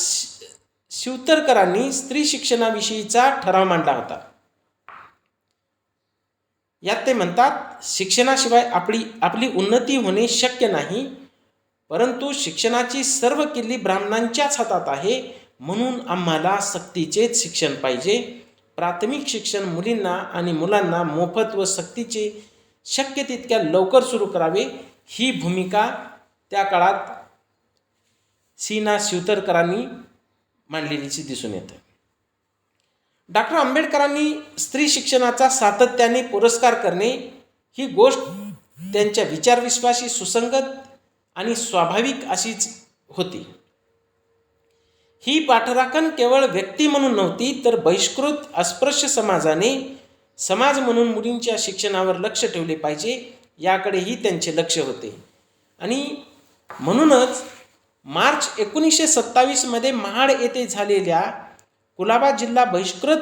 A: शिवतरकरांनी स्त्री शिक्षणाविषयीचा ठराव मांडला होता. यात ते म्हणतात, शिक्षणाशिवाय आपली उन्नती होणे शक्य नाही, परंतु शिक्षणाची सर्व किल्ली ब्राह्मणांच्याच हातात आहे, म्हणून आम्हाला सक्तीचेच शिक्षण पाहिजे. प्राथमिक शिक्षण मुलींना आणि मुलांना मोफत व सक्तीचे शक्य तितक्या लवकर सुरू करावे ही भूमिका त्या काळात सीना शिवतरकरांनी मांडलेलीची दिसून येते. डॉक्टर आंबेडकरांनी स्त्री शिक्षणाचा सातत्याने पुरस्कार करणे ही गोष्ट त्यांच्या विचारविश्वाशी सुसंगत आणि स्वाभाविक अशीच होती. ही पाठराखण केवळ व्यक्ती म्हणून नव्हती तर बहिष्कृत अस्पृश्य समाजाने समाज म्हणून मुलींच्या शिक्षणावर लक्ष ठेवले पाहिजे याकडेही त्यांचे लक्ष होते. आणि म्हणूनच मार्च 1927 मध्ये महाड येथे झालेल्या कुलाबा जिल्हा बहिष्कृत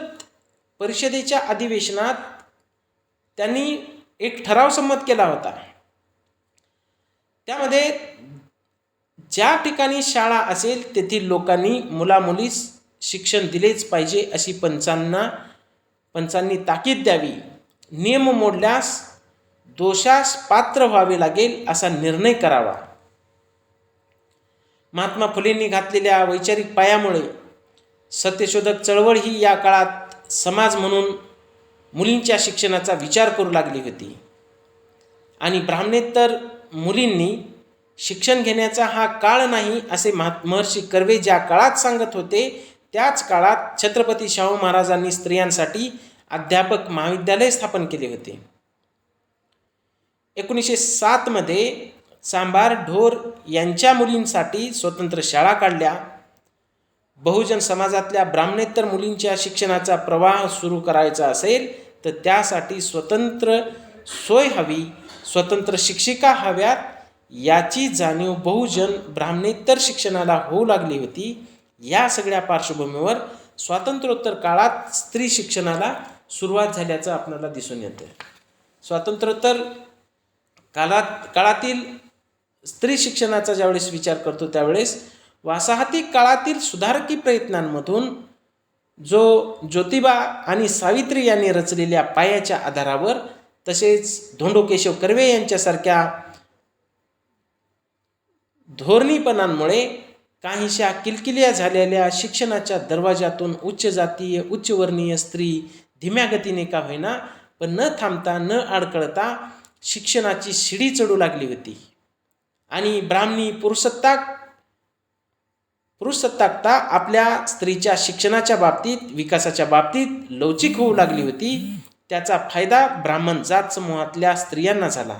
A: परिषदेच्या अधिवेशनात त्यांनी एक ठराव संमत केला होता. त्यामध्ये ज्या ठिकाणी शाळा असेल तेथील लोकांनी मुलामुलीस शिक्षण दिलेच पाहिजे अशी पंचांनी ताकीद द्यावी. नियम मोडल्यास दोषास पात्र व्हावे लागेल असा निर्णय करावा. महात्मा फुलेंनी घातलेल्या वैचारिक पायामुळे सत्यशोधक चळवळ ही या काळात समाज म्हणून मुलींच्या शिक्षणाचा विचार करू लागली होती आणि ब्राह्मणेतर मुलींनी शिक्षण घेण्याचा हा काळ नाही असे महर्षी कर्वे ज्या काळात सांगत होते, त्याच काळात छत्रपती शाहू महाराजांनी स्त्रियांसाठी अध्यापक महाविद्यालय स्थापन केले होते. 1907 मध्ये सांभार ढोर यांच्या मुलींसाठी स्वतंत्र शाळा काढल्या. बहुजन समाजातल्या ब्राह्मणेतर मुलींच्या शिक्षणाचा प्रवाह सुरू करायचा असेल तर त्यासाठी स्वतंत्र सोय हवी, स्वतंत्र शिक्षिका हव्यात, याची जाणीव बहुजन ब्राह्मणेतर शिक्षणाला होऊ लागली होती. या सगळ्या पार्श्वभूमीवर स्वातंत्र्योत्तर काळात स्त्री शिक्षणाला सुरुवात झाल्याचं आपल्याला दिसून येतं. स्वातंत्र्योत्तर काळातील स्त्री शिक्षणाचा ज्यावेळेस विचार करतो त्यावेळेस वसाहती काळातील सुधारकी प्रयत्नांमधून जो ज्योतिबा आणि सावित्री यांनी रचलेल्या पायाच्या आधारावर, तसेच धोंडो केशव कर्वे यांच्यासारख्या धोरणीपणांमुळे काहीशा किलकिल्या झालेल्या शिक्षणाच्या दरवाजातून उच्च जातीय उच्चवर्णीय स्त्री धीम्या गतीने का होईना पण न थांबता न अडकळता शिक्षणाची शिडी चढू लागली होती आणि ब्राह्मणी पुरुषसत्ताकता आपल्या स्त्रीच्या शिक्षणाच्या बाबतीत, विकासाच्या बाबतीत लवचिक होऊ लागली होती. त्याचा फायदा ब्राह्मण जात समूहातल्या स्त्रियांना झाला.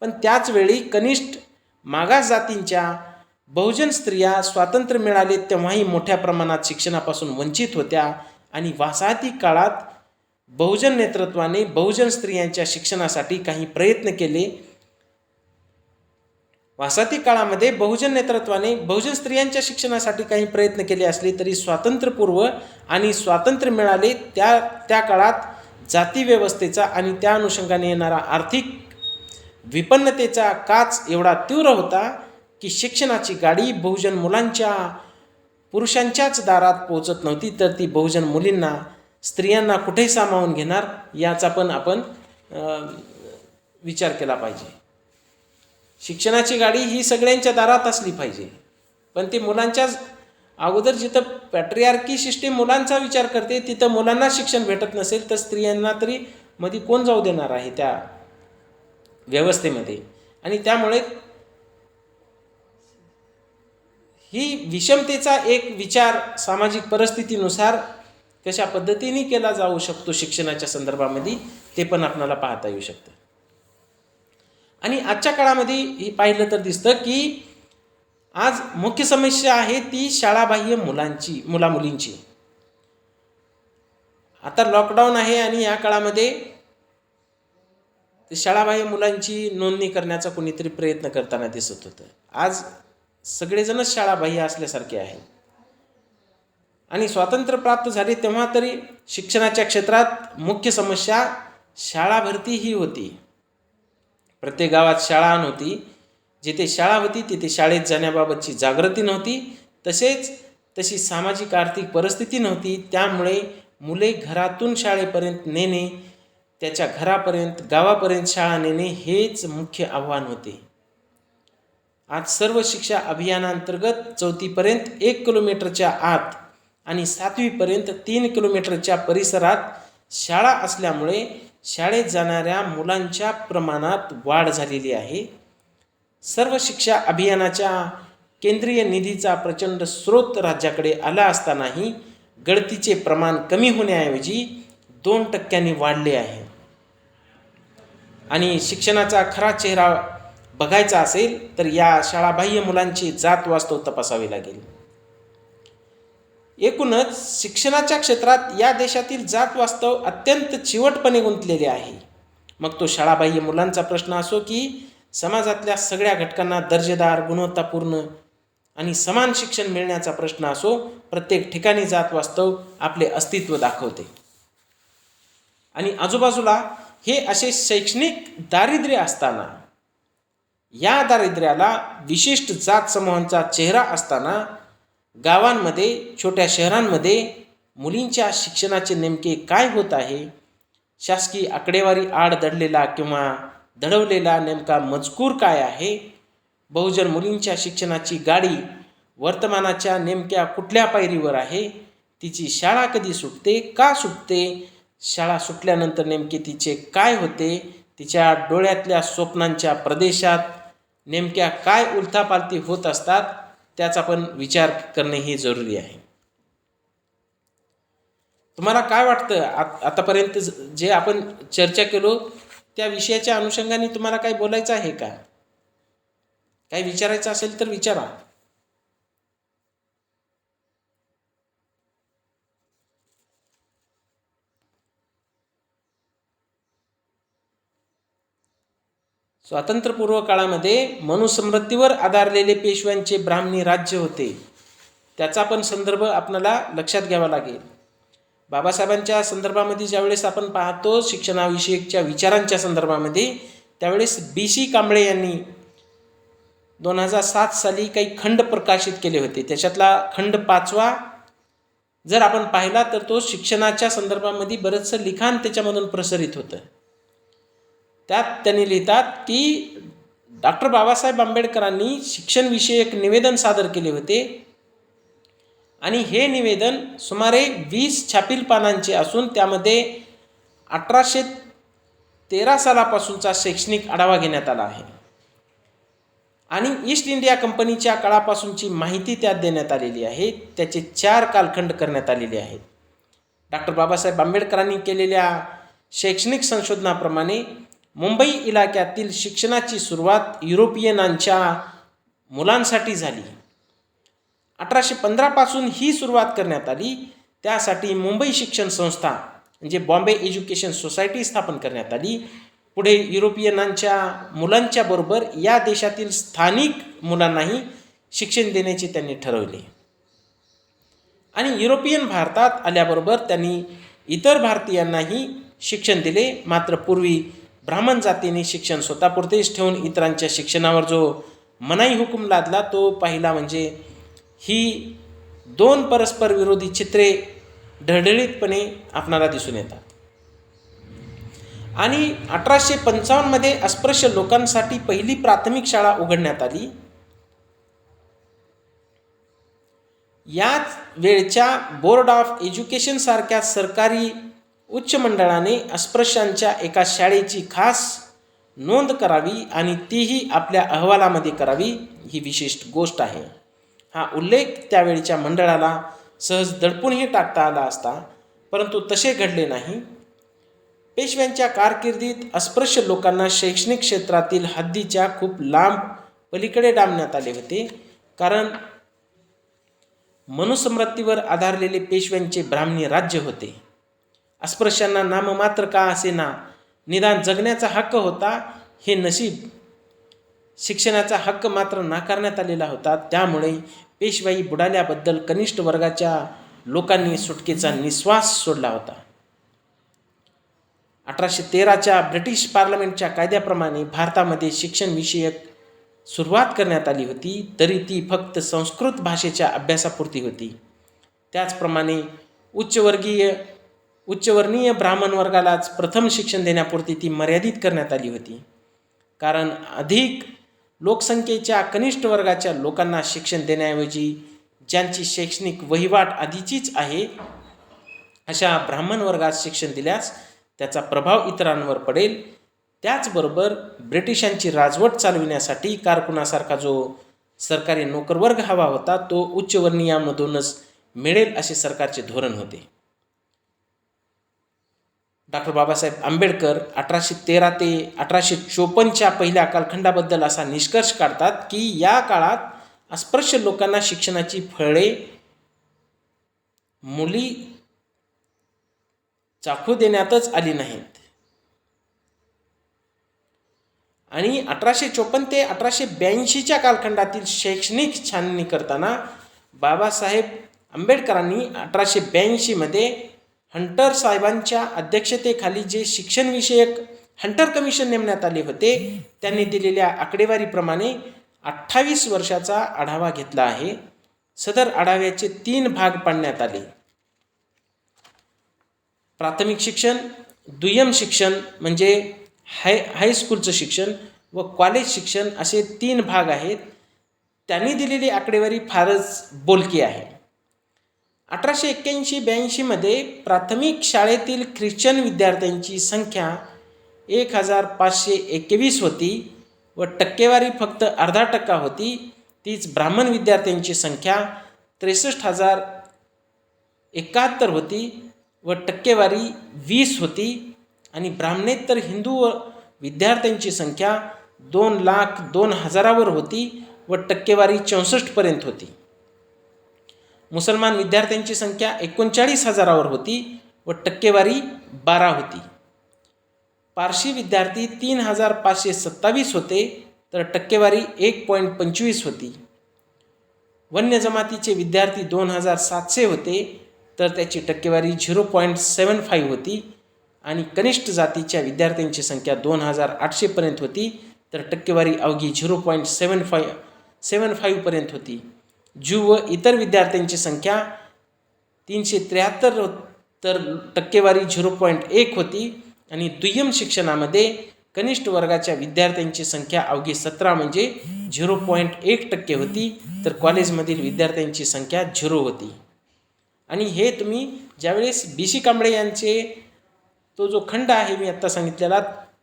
A: पण त्याचवेळी कनिष्ठ मागास जातींच्या बहुजन स्त्रिया स्वातंत्र्य मिळाले तेव्हाही मोठ्या प्रमाणात शिक्षणापासून वंचित होत्या आणि वसाहती काळात बहुजन नेतृत्वाने बहुजन स्त्रियांच्या शिक्षणासाठी काही प्रयत्न केले. वसाहती काळामध्ये बहुजन नेतृत्वाने बहुजन स्त्रियांच्या शिक्षणासाठी काही प्रयत्न केले असले तरी स्वातंत्र्यपूर्व आणि स्वातंत्र्य मिळाले त्या काळात जाती व्यवस्थेचा आणि त्या अनुषंगाने येणारा आर्थिक विपन्नतेचा काच एवढा तीव्र होता की शिक्षणाची गाडी बहुजन मुलांच्या पुरुषांच्याच दारात पोहोचत नव्हती, तर ती बहुजन मुलींना, स्त्रियांना कुठे सामावून घेणार याचा पण आपण विचार केला पाहिजे. शिक्षणाची गाडी ही सगळ्यांच्या दारात असली पाहिजे, पण ती मुलांच्याच अगोदर जिथं पॅट्रियार्की सिस्टीम मुलांचा विचार करते तिथं मुलांना शिक्षण भेटत नसेल तर स्त्रियांना तरी मध्ये कोण जाऊ देणार आहे त्या व्यवस्थेमध्ये. आणि त्यामुळे ही विषमतेचा एक विचार सामाजिक परिस्थितीनुसार कशा पद्धतीने केला जाऊ शकतो शिक्षणाच्या संदर्भामध्ये ते पण आपल्याला पाहता येऊ शकतं. आणि आजच्या काळामध्ये हे पाहिलं तर दिसतं की आज मुख्य समस्या आहे ती शाळाबाह्य मुलामुलींची. आता लॉकडाऊन आहे आणि या काळामध्ये शाळाबाह्य मुलांची नोंदणी करण्याचा कोणीतरी प्रयत्न करताना दिसत होतं. आज सगळेजणच शाळाबाह्य असल्यासारखे आहे. आणि स्वातंत्र्य प्राप्त झाले तेव्हा तरी शिक्षणाच्या क्षेत्रात मुख्य समस्या शाळा भरती ही होती. प्रत्येक गावात शाळा नव्हती. जिथे शाळा होती तिथे शाळेत जाण्याबाबतची जागृती नव्हती, तसेच तशी सामाजिक आर्थिक परिस्थिती नव्हती. त्यामुळे मुले घरातून शाळेपर्यंत नेणे, त्याच्या घरापर्यंत गावापर्यंत शाळा नेणे हेच मुख्य आव्हान होते. आज सर्व शिक्षा अभियानांतर्गत 4थीपर्यंत 1 किलोमीटरच्या आत आणि 7वीपर्यंत 3 किलोमीटरच्या परिसरात शाळा असल्यामुळे शाळेत जाणाऱ्या मुलांच्या प्रमाणात वाढ झालेली आहे. सर्व शिक्षा अभियानाच्या केंद्रीय निधीचा प्रचंड स्रोत राज्याकडे आला असतानाही गळतीचे प्रमाण कमी होण्याऐवजी 2% वाढले आहे. आणि शिक्षणाचा खरा चेहरा बघायचा असेल तर या शाळाबाह्य मुलांची जात वास्तव तपासावी लागेल. एकूणच शिक्षणाच्या क्षेत्रात या देशातील जात वास्तव अत्यंत चिवटपणे गुंतलेले आहे. मग तो शाळाबाह्य मुलांचा प्रश्न असो की समाजातल्या सगळ्या घटकांना दर्जेदार, गुणवत्तापूर्ण आणि समान शिक्षण मिळण्याचा प्रश्न असो, प्रत्येक ठिकाणी जात वास्तव आपले अस्तित्व दाखवते. आणि आजूबाजूला हे असे शैक्षणिक दारिद्र्य असताना, या दारिद्र्याला विशिष्ट जात समूहांचा चेहरा असताना गावांमध्ये, छोट्या शहरांमध्ये मुलींच्या शिक्षणाचे नेमके काय होत आहे, शासकीय आकडेवारी आड दडलेला किंवा दडवलेला नेमका मजकूर काय आहे, बहुजन मुलींच्या शिक्षणाची गाडी वर्तमानाच्या नेमक्या कुठल्या पायरीवर आहे, तिची शाळा कधी सुटते, का सुटते, शाळा सुटल्यानंतर नेमके तिचे काय होते, तिच्या डोळ्यातल्या स्वप्नांच्या प्रदेशात नेमक्या काय उलथापालथी होत असतात, त्याचा पण विचार करणे हे जरुरी आहे. तुम्हाला काय वाटतं, आतापर्यंत जे आपण चर्चा केलो त्या विषयाच्या अनुषंगाने तुम्हाला काही बोलायचं आहे का? काही विचारायचं असेल तर विचारा. स्वातंत्र्यपूर्व काळामध्ये मनुस्मृतीवर आधारलेले पेशव्यांचे ब्राह्मणी राज्य होते. त्याचा पण संदर्भ आपल्याला लक्षात घ्यावा लागेल. बाबासाहेबांच्या संदर्भामध्ये ज्यावेळेस आपण पाहतो शिक्षणाविषयीच्या विचारांच्या संदर्भामध्ये, त्यावेळेस BC कांबळे यांनी 2007 साली काही खंड प्रकाशित केले होते. त्याच्यातला खंड 5वा जर आपण पाहिला तर तो शिक्षणाच्या संदर्भामध्ये बरंचसं लिखाण त्याच्यामधून प्रसारित होतं. त्यात त्यांनी लिहितात की डॉक्टर बाबासाहेब आंबेडकरांनी शिक्षणविषयक निवेदन सादर केले होते आणि हे निवेदन सुमारे 20 छापील पानांचे असून त्यामध्ये 1813 सालापासूनचा शैक्षणिक आढावा घेण्यात आला आहे आणि ईस्ट इंडिया कंपनीच्या काळापासूनची माहिती त्यात देण्यात आलेली आहे. त्याचे 4 कालखंड करण्यात आलेले आहेत. डॉक्टर बाबासाहेब आंबेडकरांनी केलेल्या शैक्षणिक संशोधनाप्रमाणे मुंबई इलाक्यातील शिक्षणाची सुरुवात युरोपियनांच्या मुलांसाठी झाली. 1815 पासून ही सुरुवात करण्यात आली. त्यासाठी मुंबई शिक्षण संस्था म्हणजे बॉम्बे एज्युकेशन सोसायटी स्थापन करण्यात आली. पुढे युरोपियनांच्या मुलांच्या बरोबर या देशातील स्थानिक मुलांनाही शिक्षण देण्याचे त्यांनी ठरवले आणि युरोपियन भारतात आल्याबरोबर त्यांनी इतर भारतीयांनाही शिक्षण दिले. मात्र पूर्वी ब्राह्मण जातीने शिक्षण स्वतःपुरतेच ठेवून इतरांच्या शिक्षणावर जो मनाई हुकूम लादला तो पहिला म्हणजे ही 2 परस्पर विरोधी चित्रे ढळढळीतपणे आपणाला दिसून येतात. आणि 1855 मध्ये अस्पृश्य लोकांसाठी पहिली प्राथमिक शाळा उघडण्यात आली. याच वेळच्या बोर्ड ऑफ एज्युकेशन सारख्या सरकारी उच्च मंडळाने अस्पृश्यांच्या एका शाळेची खास नोंद करावी आणि तीही आपल्या अहवालामध्ये करावी ही विशिष्ट गोष्ट आहे. हा उल्लेख त्यावेळच्या मंडळाला सहज दडपूनही टाकता आला असता, परंतु तसे घडले नाही. पेशव्यांच्या कारकिर्दीत अस्पृश्य लोकांना शैक्षणिक क्षेत्रातील हद्दीच्या खूप लांब पलीकडे डांबण्यात आले होते. कारण मनुस्मृतीवर आधारलेले पेशव्यांचे ब्राह्मणी राज्य होते. अस्पृश्यांना नाममात्र का असेना निदान जगण्याचा हक्क होता. हे नशीब. शिक्षणाचा हक्क मात्र नाकारण्यात आलेला होता. त्यामुळे पेशवाई बुडाल्याबद्दल कनिष्ठ वर्गाच्या लोकांनी सुटकेचा निश्वास सोडला होता. 1813च्या ब्रिटिश पार्लमेंटच्या कायद्याप्रमाणे भारतामध्ये शिक्षणविषयक सुरुवात करण्यात आली होती, तरी ती फक्त संस्कृत भाषेच्या अभ्यासापुरती होती. त्याचप्रमाणे उच्चवर्णीय ब्राह्मण वर्गालाच प्रथम शिक्षण देण्यापुरती ती मर्यादित करण्यात आली होती. कारण अधिक लोकसंख्येच्या कनिष्ठ वर्गाच्या लोकांना शिक्षण देण्याऐवजी ज्यांची शैक्षणिक वहिवाट आधीचीच आहे अशा ब्राह्मण वर्गात शिक्षण दिल्यास त्याचा प्रभाव इतरांवर पडेल. त्याचबरोबर ब्रिटिशांची राजवट चालविण्यासाठी कारकुनासारखा जो सरकारी नोकरवर्ग हवा होता तो उच्चवर्णीयांमधूनच मिळेल असे सरकारचे धोरण होते. डॉक्टर बाबासाहेब आंबेडकर 1813 ते 1854च्या पहिल्या कालखंडाबद्दल असा निष्कर्ष काढतात की या काळात अस्पृश्य लोकांना शिक्षणाची फळे मुली चाखू देण्यातच आली नाहीत आणि 1854 ते 1882च्या कालखंडातील शैक्षणिक छाननी करताना बाबासाहेब आंबेडकरांनी 1882 मध्ये हंटर साहेबांच्या अध्यक्षतेखाली जे शिक्षणविषयक हंटर कमिशन नेमण्यात आले होते त्यांनी दिलेल्या आकडेवारीप्रमाणे 28 वर्षाचा आढावा घेतला आहे. सदर आढाव्याचे 3 भाग पाडण्यात आले. प्राथमिक शिक्षण, दुय्यम शिक्षण म्हणजे हायस्कूलचं शिक्षण व कॉलेज शिक्षण असे 3 भाग आहेत. त्यांनी दिलेली आकडेवारी फारच बोलकी आहे. 1881-82मध्ये प्राथमिक शाळेतील ख्रिश्चन विद्यार्थ्यांची संख्या 1521 होती व टक्केवारी फक्त 0.5% होती. तीच ब्राह्मण विद्यार्थ्यांची संख्या 63,071 होती व टक्केवारी 20 होती. आणि ब्राह्मणेतर हिंदू विद्यार्थ्यांची संख्या 2,02,000 होती व टक्केवारी 64% होती. मुसलमान विद्यार्थ्यांची संख्या 39,000 होती व टक्केवारी 12 होती. पारशी विद्यार्थी 3,527 होते तर टक्केवारी 1.25 होती. वन्य जमातीचे विद्यार्थी 2,700 होते तर त्याची टक्केवारी 0.75 होती. आणि कनिष्ठ जातीच्या विद्यार्थ्यांची संख्या 2,800 पर्यंत होती तर टक्केवारी अवघी 0.75 पर्यंत होती. ज्यू व इतर विद्यार्थ्यांची संख्या 373 तर टक्केवारी 0.1 होती. आणि दुय्यम शिक्षणामध्ये कनिष्ठ वर्गाच्या विद्यार्थ्यांची संख्या अवघी 17 म्हणजे 0.1% होती तर कॉलेजमधील विद्यार्थ्यांची संख्या 0 होती. आणि हे तुम्ही ज्यावेळेस BC कांबळे यांचे तो जो खंड आहे मी आत्ता सांगितलेला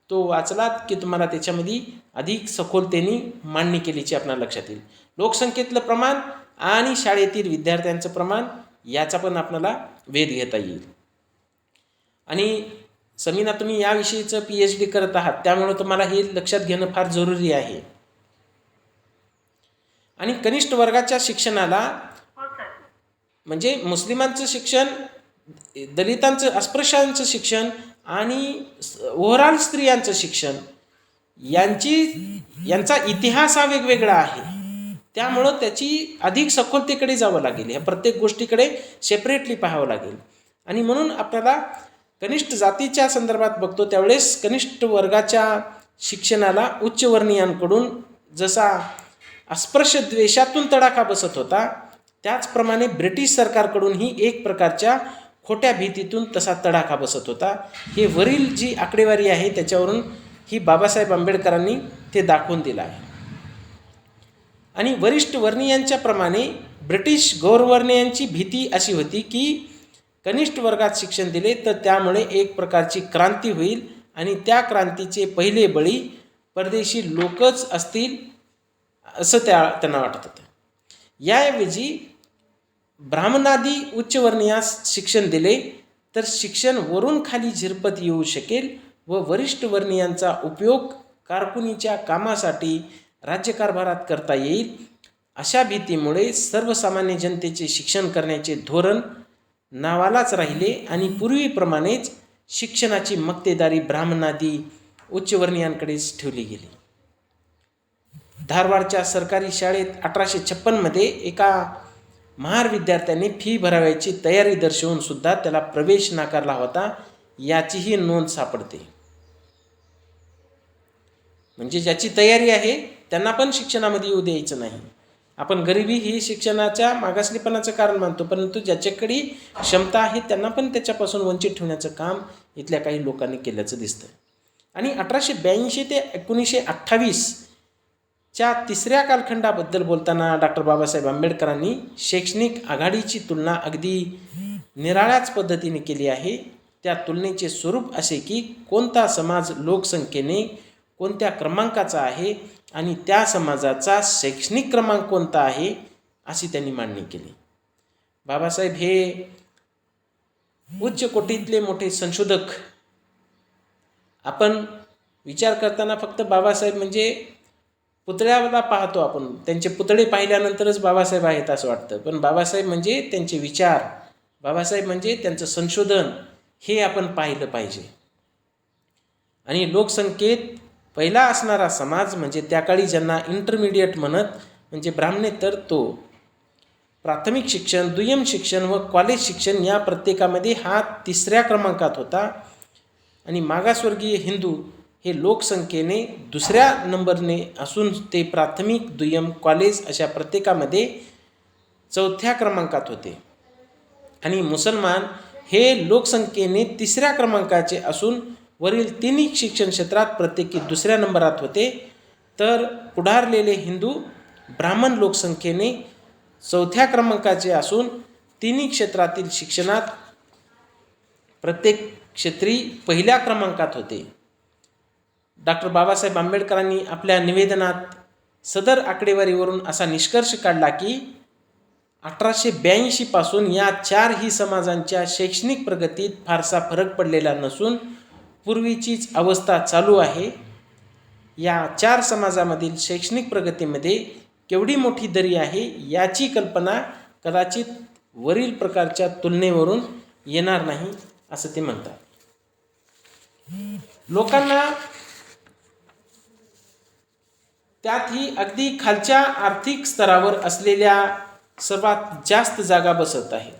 A: तो वाचलात की तुम्हाला त्याच्यामध्ये अधिक सखोलतेने मांडणी केल्याची आपल्याला लक्षात येईल. लोकसंख्येतलं प्रमाण आणि शाळेतील विद्यार्थ्यांचं प्रमाण याचा पण आपल्याला वेध घेता येईल. आणि समीना तुम्ही याविषयीचं PhD करत आहात त्यामुळे तुम्हाला हे लक्षात घेणं फार जरुरी आहे. आणि कनिष्ठ वर्गाच्या शिक्षणाला म्हणजे मुस्लिमांचं शिक्षण, दलितांचं, अस्पृश्यांचं शिक्षण आणि ओव्हरऑल स्त्रियांचं शिक्षण यांचा इतिहास हा वेगवेगळा आहे. त्यामुळं त्याची अधिक सखोलतेकडे जावं लागेल. ह्या प्रत्येक गोष्टीकडे सेपरेटली पाहावं लागेल. आणि म्हणून आपल्याला कनिष्ठ जातीच्या संदर्भात बघतो त्यावेळेस कनिष्ठ वर्गाच्या शिक्षणाला उच्चवर्णीयांकडून जसा अस्पृश्य द्वेषातून तडाखा बसत होता त्याचप्रमाणे ब्रिटिश सरकारकडूनही एक प्रकारच्या खोट्या भीतीतून तसा तडाखा बसत होता. हे वरील जी आकडेवारी आहे त्याच्यावरून ही बाबासाहेब आंबेडकरांनी ते दाखवून दिलं आहे. आणि वरिष्ठ वर्णीयांच्या प्रमाणे ब्रिटिश गौरवर्णीयांची भीती अशी होती की कनिष्ठ वर्गात शिक्षण दिले तर त्यामुळे एक प्रकारची क्रांती होईल आणि त्या क्रांतीचे पहिले बळी परदेशी लोकच असतील असं त्यांना वाटत होतं. याऐवजी ब्राह्मणादी उच्चवर्णीयास शिक्षण दिले तर शिक्षण वरून खाली झिरपत येऊ शकेल व वरिष्ठ वर्णीयांचा उपयोग कारकुनीच्या कामासाठी राज्यकारभारात करता येईल. अशा भीतीमुळे सर्वसामान्य जनतेचे शिक्षण करण्याचे धोरण नावालाच राहिले आणि पूर्वीप्रमाणेच शिक्षणाची मक्तेदारी ब्राह्मणादी उच्चवर्णीयांकडेच ठेवली गेली. धारवाडच्या सरकारी शाळेत 1856मध्ये एका महार विद्यार्थ्याने फी भरावयाची तयारी दर्शवून सुद्धा त्याला प्रवेश नाकारला होता याचीही नोंद सापडते. म्हणजे ज्याची तयारी आहे त्यांना पण शिक्षणामध्ये येऊ द्यायचं नाही. आपण गरिबी ही शिक्षणाच्या मागासलेपणाचं कारण मानतो परंतु ज्याच्याकडे क्षमता आहे त्यांना पण त्याच्यापासून वंचित ठेवण्याचं काम इथल्या काही लोकांनी केल्याचं दिसतं. आणि 1882 ते 1928च्या तिसऱ्या कालखंडाबद्दल बोलताना डॉक्टर बाबासाहेब आंबेडकरांनी शैक्षणिक आघाडीची तुलना अगदी निराळ्याच पद्धतीने केली आहे. त्या तुलनेचे स्वरूप असे की कोणता समाज लोकसंख्येने कोणत्या क्रमांकाचा आहे आणि त्या समाजाचा शैक्षणिक क्रमांक कोणता आहे अशी त्यांनी मांडणी केली. बाबासाहेब हे उच्च कोटीतले मोठे संशोधक. आपण विचार करताना फक्त बाबासाहेब म्हणजे पुतळ्याला पाहतो, आपण त्यांचे पुतळे पाहिल्यानंतरच बाबासाहेब आहेत असं वाटतं. पण बाबासाहेब म्हणजे त्यांचे विचार, बाबासाहेब म्हणजे त्यांचं संशोधन हे आपण पाहिलं पाहिजे. आणि लोकसंख्येत पहिला असणारा समाज म्हणजे त्या काळी ज्यांना इंटरमिडिएट म्हणत म्हणजे ब्राह्मणेतर तो प्राथमिक शिक्षण, दुय्यम शिक्षण व कॉलेज शिक्षण या प्रत्येकामध्ये हा तिसऱ्या क्रमांकात होता. आणि मागासवर्गीय हिंदू हे लोकसंख्येने दुसऱ्या नंबरने असून ते प्राथमिक, दुय्यम, कॉलेज अशा प्रत्येकामध्ये चौथ्या क्रमांकात होते. आणि मुसलमान हे लोकसंख्येने तिसऱ्या क्रमांकाचे असून वरील तिन्ही शिक्षण क्षेत्रात प्रत्येकी दुसऱ्या नंबरात होते. तर पुढारलेले हिंदू ब्राह्मण लोकसंख्येने चौथ्या क्रमांकाचे असून तिन्ही क्षेत्रातील शिक्षणात प्रत्येक क्षेत्री पहिल्या क्रमांकात होते. डॉक्टर बाबासाहेब आंबेडकरांनी आपल्या निवेदनात सदर आकडेवारीवरून असा निष्कर्ष काढला की 1882 पासून या चारही समाजांच्या शैक्षणिक प्रगतीत फारसा फरक पडलेला नसून पूर्वीचीच अवस्था चालू आहे. या चार समाजामधील शैक्षणिक प्रगतीमध्ये केवढी मोठी दरी आहे याची कल्पना कदाचित वरील प्रकारच्या तुलनेवरून येणार नाही असं ते म्हणतात. लोकांना त्यातही अगदी खालच्या आर्थिक स्तरावर असलेल्या सर्वात जास्त जागा बसत आहेत.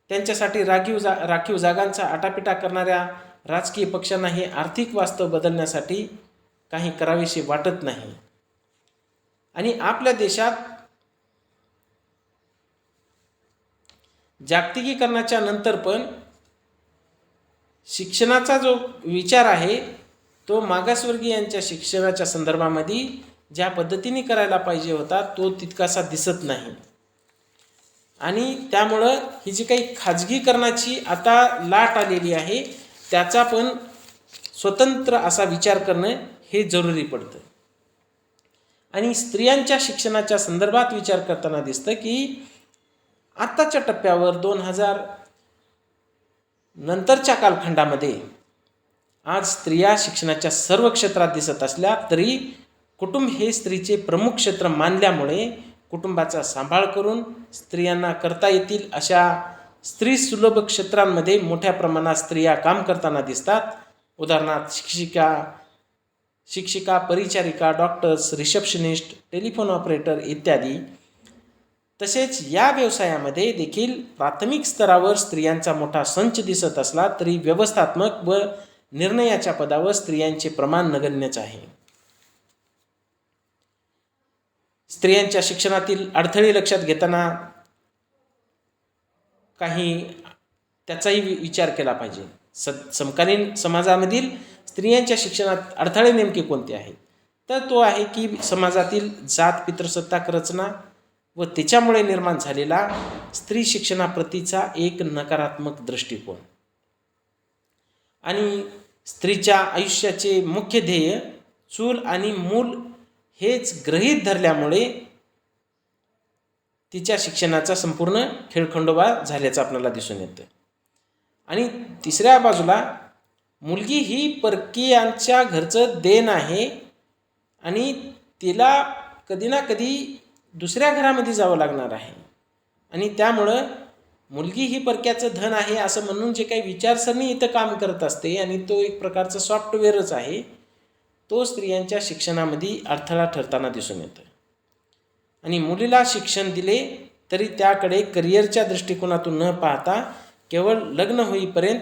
A: त्यांच्यासाठी राखीव जागांचा आटापिटा करणाऱ्या राजकीय पक्षांना हे आर्थिक वास्तव बदलण्यासाठी काही करावेसे वाटत नाही. आणि आपल्या देशात जागतिकीकरणाच्या नंतर पण शिक्षणाचा जो विचार आहे तो मागासवर्गीयांच्या शिक्षणाच्या संदर्भामध्ये ज्या पद्धतीने करायला पाहिजे होता तो तितकासा दिसत नाही. आणि त्यामुळं ही जी काही खाजगीकरणाची आता लाट आलेली आहे त्याचा पण स्वतंत्र असा विचार करणं हे जरुरी पडतं. आणि स्त्रियांच्या शिक्षणाच्या संदर्भात विचार करताना दिसतं की आत्ताच्या टप्प्यावर 2000 नंतरच्या कालखंडामध्ये आज स्त्रिया शिक्षणाच्या सर्व क्षेत्रात दिसत असल्या तरी कुटुंब हे स्त्रीचे प्रमुख क्षेत्र मानल्यामुळे कुटुंबाचा सांभाळ करून स्त्रियांना करता येतील अशा स्त्री सुलभ क्षेत्रांमध्ये मोठ्या प्रमाणात स्त्रिया काम करताना दिसतात. उदाहरणार्थ शिक्षिका, परिचारिका, डॉक्टर्स, रिसेप्शनिस्ट, टेलिफोन ऑपरेटर इत्यादी. तसेच या व्यवसायामध्ये देखील प्राथमिक स्तरावर स्त्रियांचा मोठा संच दिसत असला तरी व्यवस्थात्मक व निर्णयाच्या पदावर स्त्रियांचे प्रमाण नगण्यच आहे. स्त्रियांच्या शिक्षणातील अडथळे लक्षात घेताना काही त्याचाही विचार केला पाहिजे. समकालीन समाजामधील स्त्रियांच्या शिक्षणात अडथळे नेमके कोणते आहेत तर तो आहे की समाजातील जात पितृसत्ताक रचना व त्याच्यामुळे निर्माण झालेला स्त्री शिक्षणाप्रतीचा एक नकारात्मक दृष्टिकोन आणि स्त्रीच्या आयुष्याचे मुख्य ध्येय चूल आणि मूल हेच गृहीत धरल्यामुळे तिच्या शिक्षणाचा संपूर्ण खेळखंडोबा झाल्याचं आपल्याला दिसून येतं. आणि तिसऱ्या बाजूला मुलगी ही परकीयांच्या घरचं देण आहे आणि तिला कधी ना कधी दुसऱ्या घरामध्ये जावं लागणार आहे आणि त्यामुळं मुलगी ही परक्याचं धन आहे असं म्हणून जे काही विचारसरणी इथं काम करत असते आणि तो एक प्रकारचा सॉफ्टवेअरच आहे तो स्त्रियांच्या शिक्षणामध्ये अडथळा ठरताना दिसून येतो. आणि मुलीला शिक्षण दिले तरी त्याकडे करिअरच्या दृष्टिकोनातून न पाहता केवळ लग्न होईपर्यंत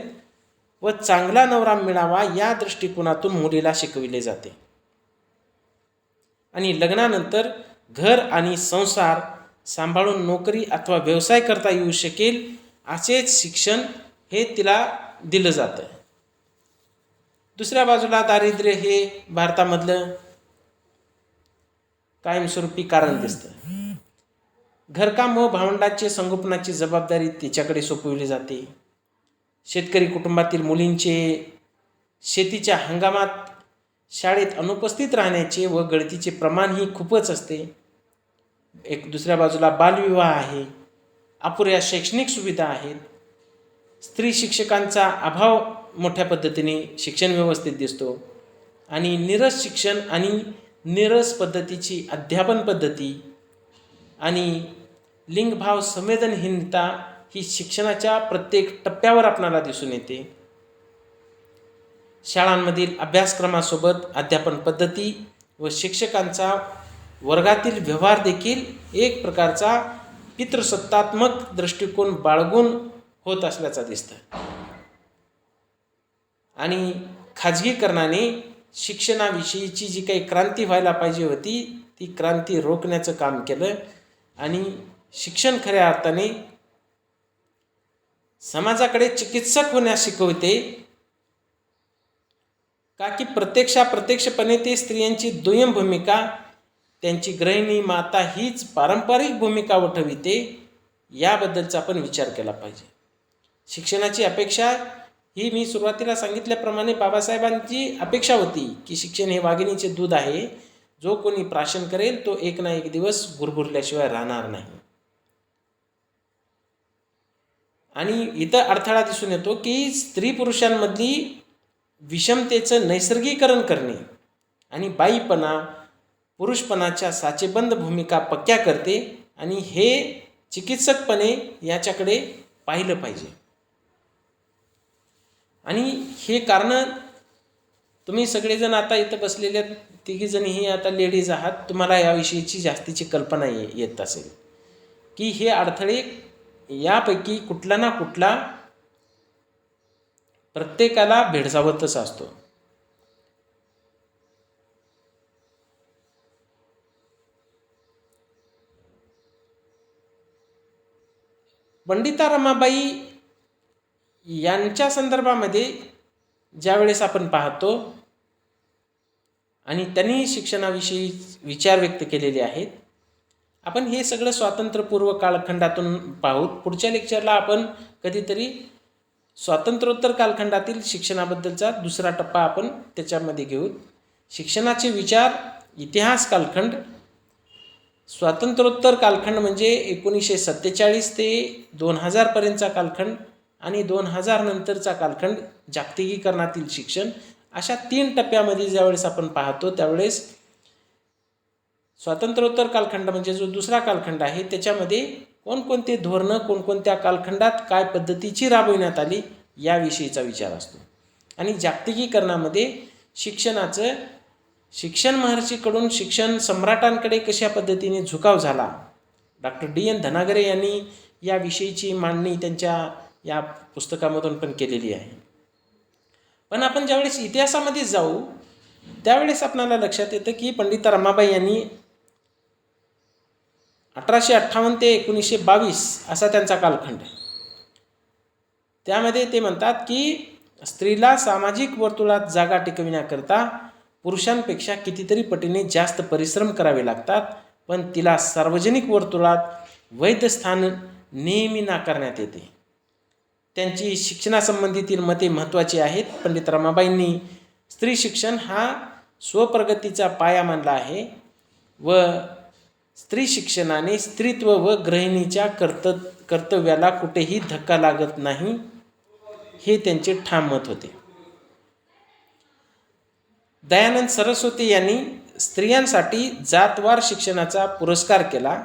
A: व चांगला नवरा मिळावा या दृष्टिकोनातून मुलीला शिकविले जाते. आणि लग्नानंतर घर आणि संसार सांभाळून नोकरी अथवा व्यवसाय करता येऊ शकेल असेच शिक्षण हे तिला दिलं जातं. दुसऱ्या बाजूला दारिद्र्य हे भारतामधलं कायमस्वरूपी कारण दिसतं. घरकाम व भावंडांचे संगोपनाची जबाबदारी तिच्याकडे सोपविली जाते. शेतकरी कुटुंबातील मुलींचे शेतीच्या हंगामात शाळेत अनुपस्थित राहण्याचे व गळतीचे प्रमाण ही खूपच असते. दुसऱ्या बाजूला बालविवाह आहे, अपुऱ्या शैक्षणिक सुविधा आहेत, स्त्री शिक्षकांचा अभाव मोठ्या पद्धतीने शिक्षण व्यवस्थेत दिसतो आणि नीरस शिक्षण आणि नीरस पद्धतीची अध्यापन पद्धती आणि लिंगभाव संवेदनहीनता ही शिक्षणाच्या प्रत्येक टप्प्यावर आपणाला दिसून येते. शाळांमधील अभ्यासक्रमासोबत अध्यापन पद्धती व शिक्षकांचा वर्गातील व्यवहार देखील एक प्रकारचा पितृसत्तात्मक दृष्टिकोन बाळगून होत असल्याचा दिसतं. आणि खाजगीकरणाने शिक्षणाविषयीची जी काही क्रांती व्हायला पाहिजे होती ती क्रांती रोखण्याचं काम केलं आणि शिक्षण खऱ्या अर्थाने समाजाकडे चिकित्सक होण्यास शिकवते का की प्रत्यक्षपणे ते स्त्रियांची दुय्यम भूमिका त्यांची गृहिणी माता हीच पारंपरिक भूमिका वठविते याबद्दलचा आपण विचार केला पाहिजे. शिक्षणाची अपेक्षा ही मी सुरुवातीला सांगितल्याप्रमाणे बाबासाहेबांची अपेक्षा होती की शिक्षण हे वाघिणीचे दूध आहे, जो कोणी प्राशन करेल तो एक ना एक दिवस गुरगुरल्याशिवाय राहणार नाही. आणि इथं अडथळा दिसून येतो की स्त्री पुरुषांमधली विषमतेचं नैसर्गिकरण करणे आणि बाईपणा पुरुषपणाच्या साचेबंद भूमिका पक्क्या करते आणि हे चिकित्सकपणे याच्याकडे पाहिलं पाहिजे. आणि हे कारणं तुम्ही सगळेजण आता इथं बसलेल्या तिघीजणीही आता लेडीज आहात, तुम्हाला याविषयीची जास्तीची कल्पना येत असेल की हे अडथळे यापैकी कुठला ना कुठला प्रत्येकाला भेडसावतच असतो. पंडिता रमाबाई यांच्या संदर्भामध्ये ज्यावेळेस आपण पाहतो आणि त्यांनी शिक्षणाविषयी विचार व्यक्त केलेले आहेत, आपण हे सगळं स्वातंत्र्यपूर्व कालखंडातून पाहू. पुढच्या लेक्चरला आपण कधीतरी स्वातंत्र्योत्तर कालखंडातील शिक्षणाबद्दलचा दुसरा टप्पा आपण त्याच्यामध्ये घेऊ. शिक्षणाचे विचार इतिहास कालखंड, स्वातंत्र्योत्तर कालखंड म्हणजे 1947 ते 2000पर्यंतचा कालखंड आणि 2000 नंतरचा कालखंड जागतिकीकरणातील शिक्षण, अशा 3 टप्प्यामध्ये ज्यावेळेस आपण पाहतो त्यावेळेस स्वातंत्र्योत्तर कालखंड म्हणजे जो दुसरा कालखंड आहे त्याच्यामध्ये कोणकोणते धोरणं कोणकोणत्या कालखंडात काय पद्धतीची राबविण्यात आली याविषयीचा विचार असतो. आणि जागतिकीकरणामध्ये शिक्षण महर्षीकडून शिक्षण सम्राटांकडे कशा पद्धतीने झुकाव झाला, डॉक्टर D.N. धनागरे यांनी याविषयीची मांडणी त्यांच्या या पुस्तकामधून पण केलेली आहे. पण आपण ज्यावेळेस इतिहासामध्ये जाऊ त्यावेळेस आपल्याला लक्षात येतं की पंडिता रमाबाई यांनी 1858 ते 1922 असा त्यांचा कालखंड आहे. त्यामध्ये ते म्हणतात की स्त्रीला सामाजिक वर्तुळात जागा टिकविण्याकरता पुरुषांपेक्षा कितीतरी पटीने जास्त परिश्रम करावे लागतात, पण तिला सार्वजनिक वर्तुळात वैध स्थान नेहमी नाकारण्यात येते. त्यांची शिक्षणासंबंधीतील मते महत्त्वाची आहेत. पंडित रमाबाईंनी स्त्री शिक्षण हा स्वप्रगतीचा पाया मानला आहे व स्त्री शिक्षणाने स्त्रीत्व व गृहिणीच्या कर्तव्याला कुठेही धक्का लागत नाही, हे त्यांचे ठाम मत होते. दयानंद सरस्वती यांनी स्त्रियांसाठी जातवार शिक्षणाचा पुरस्कार केला,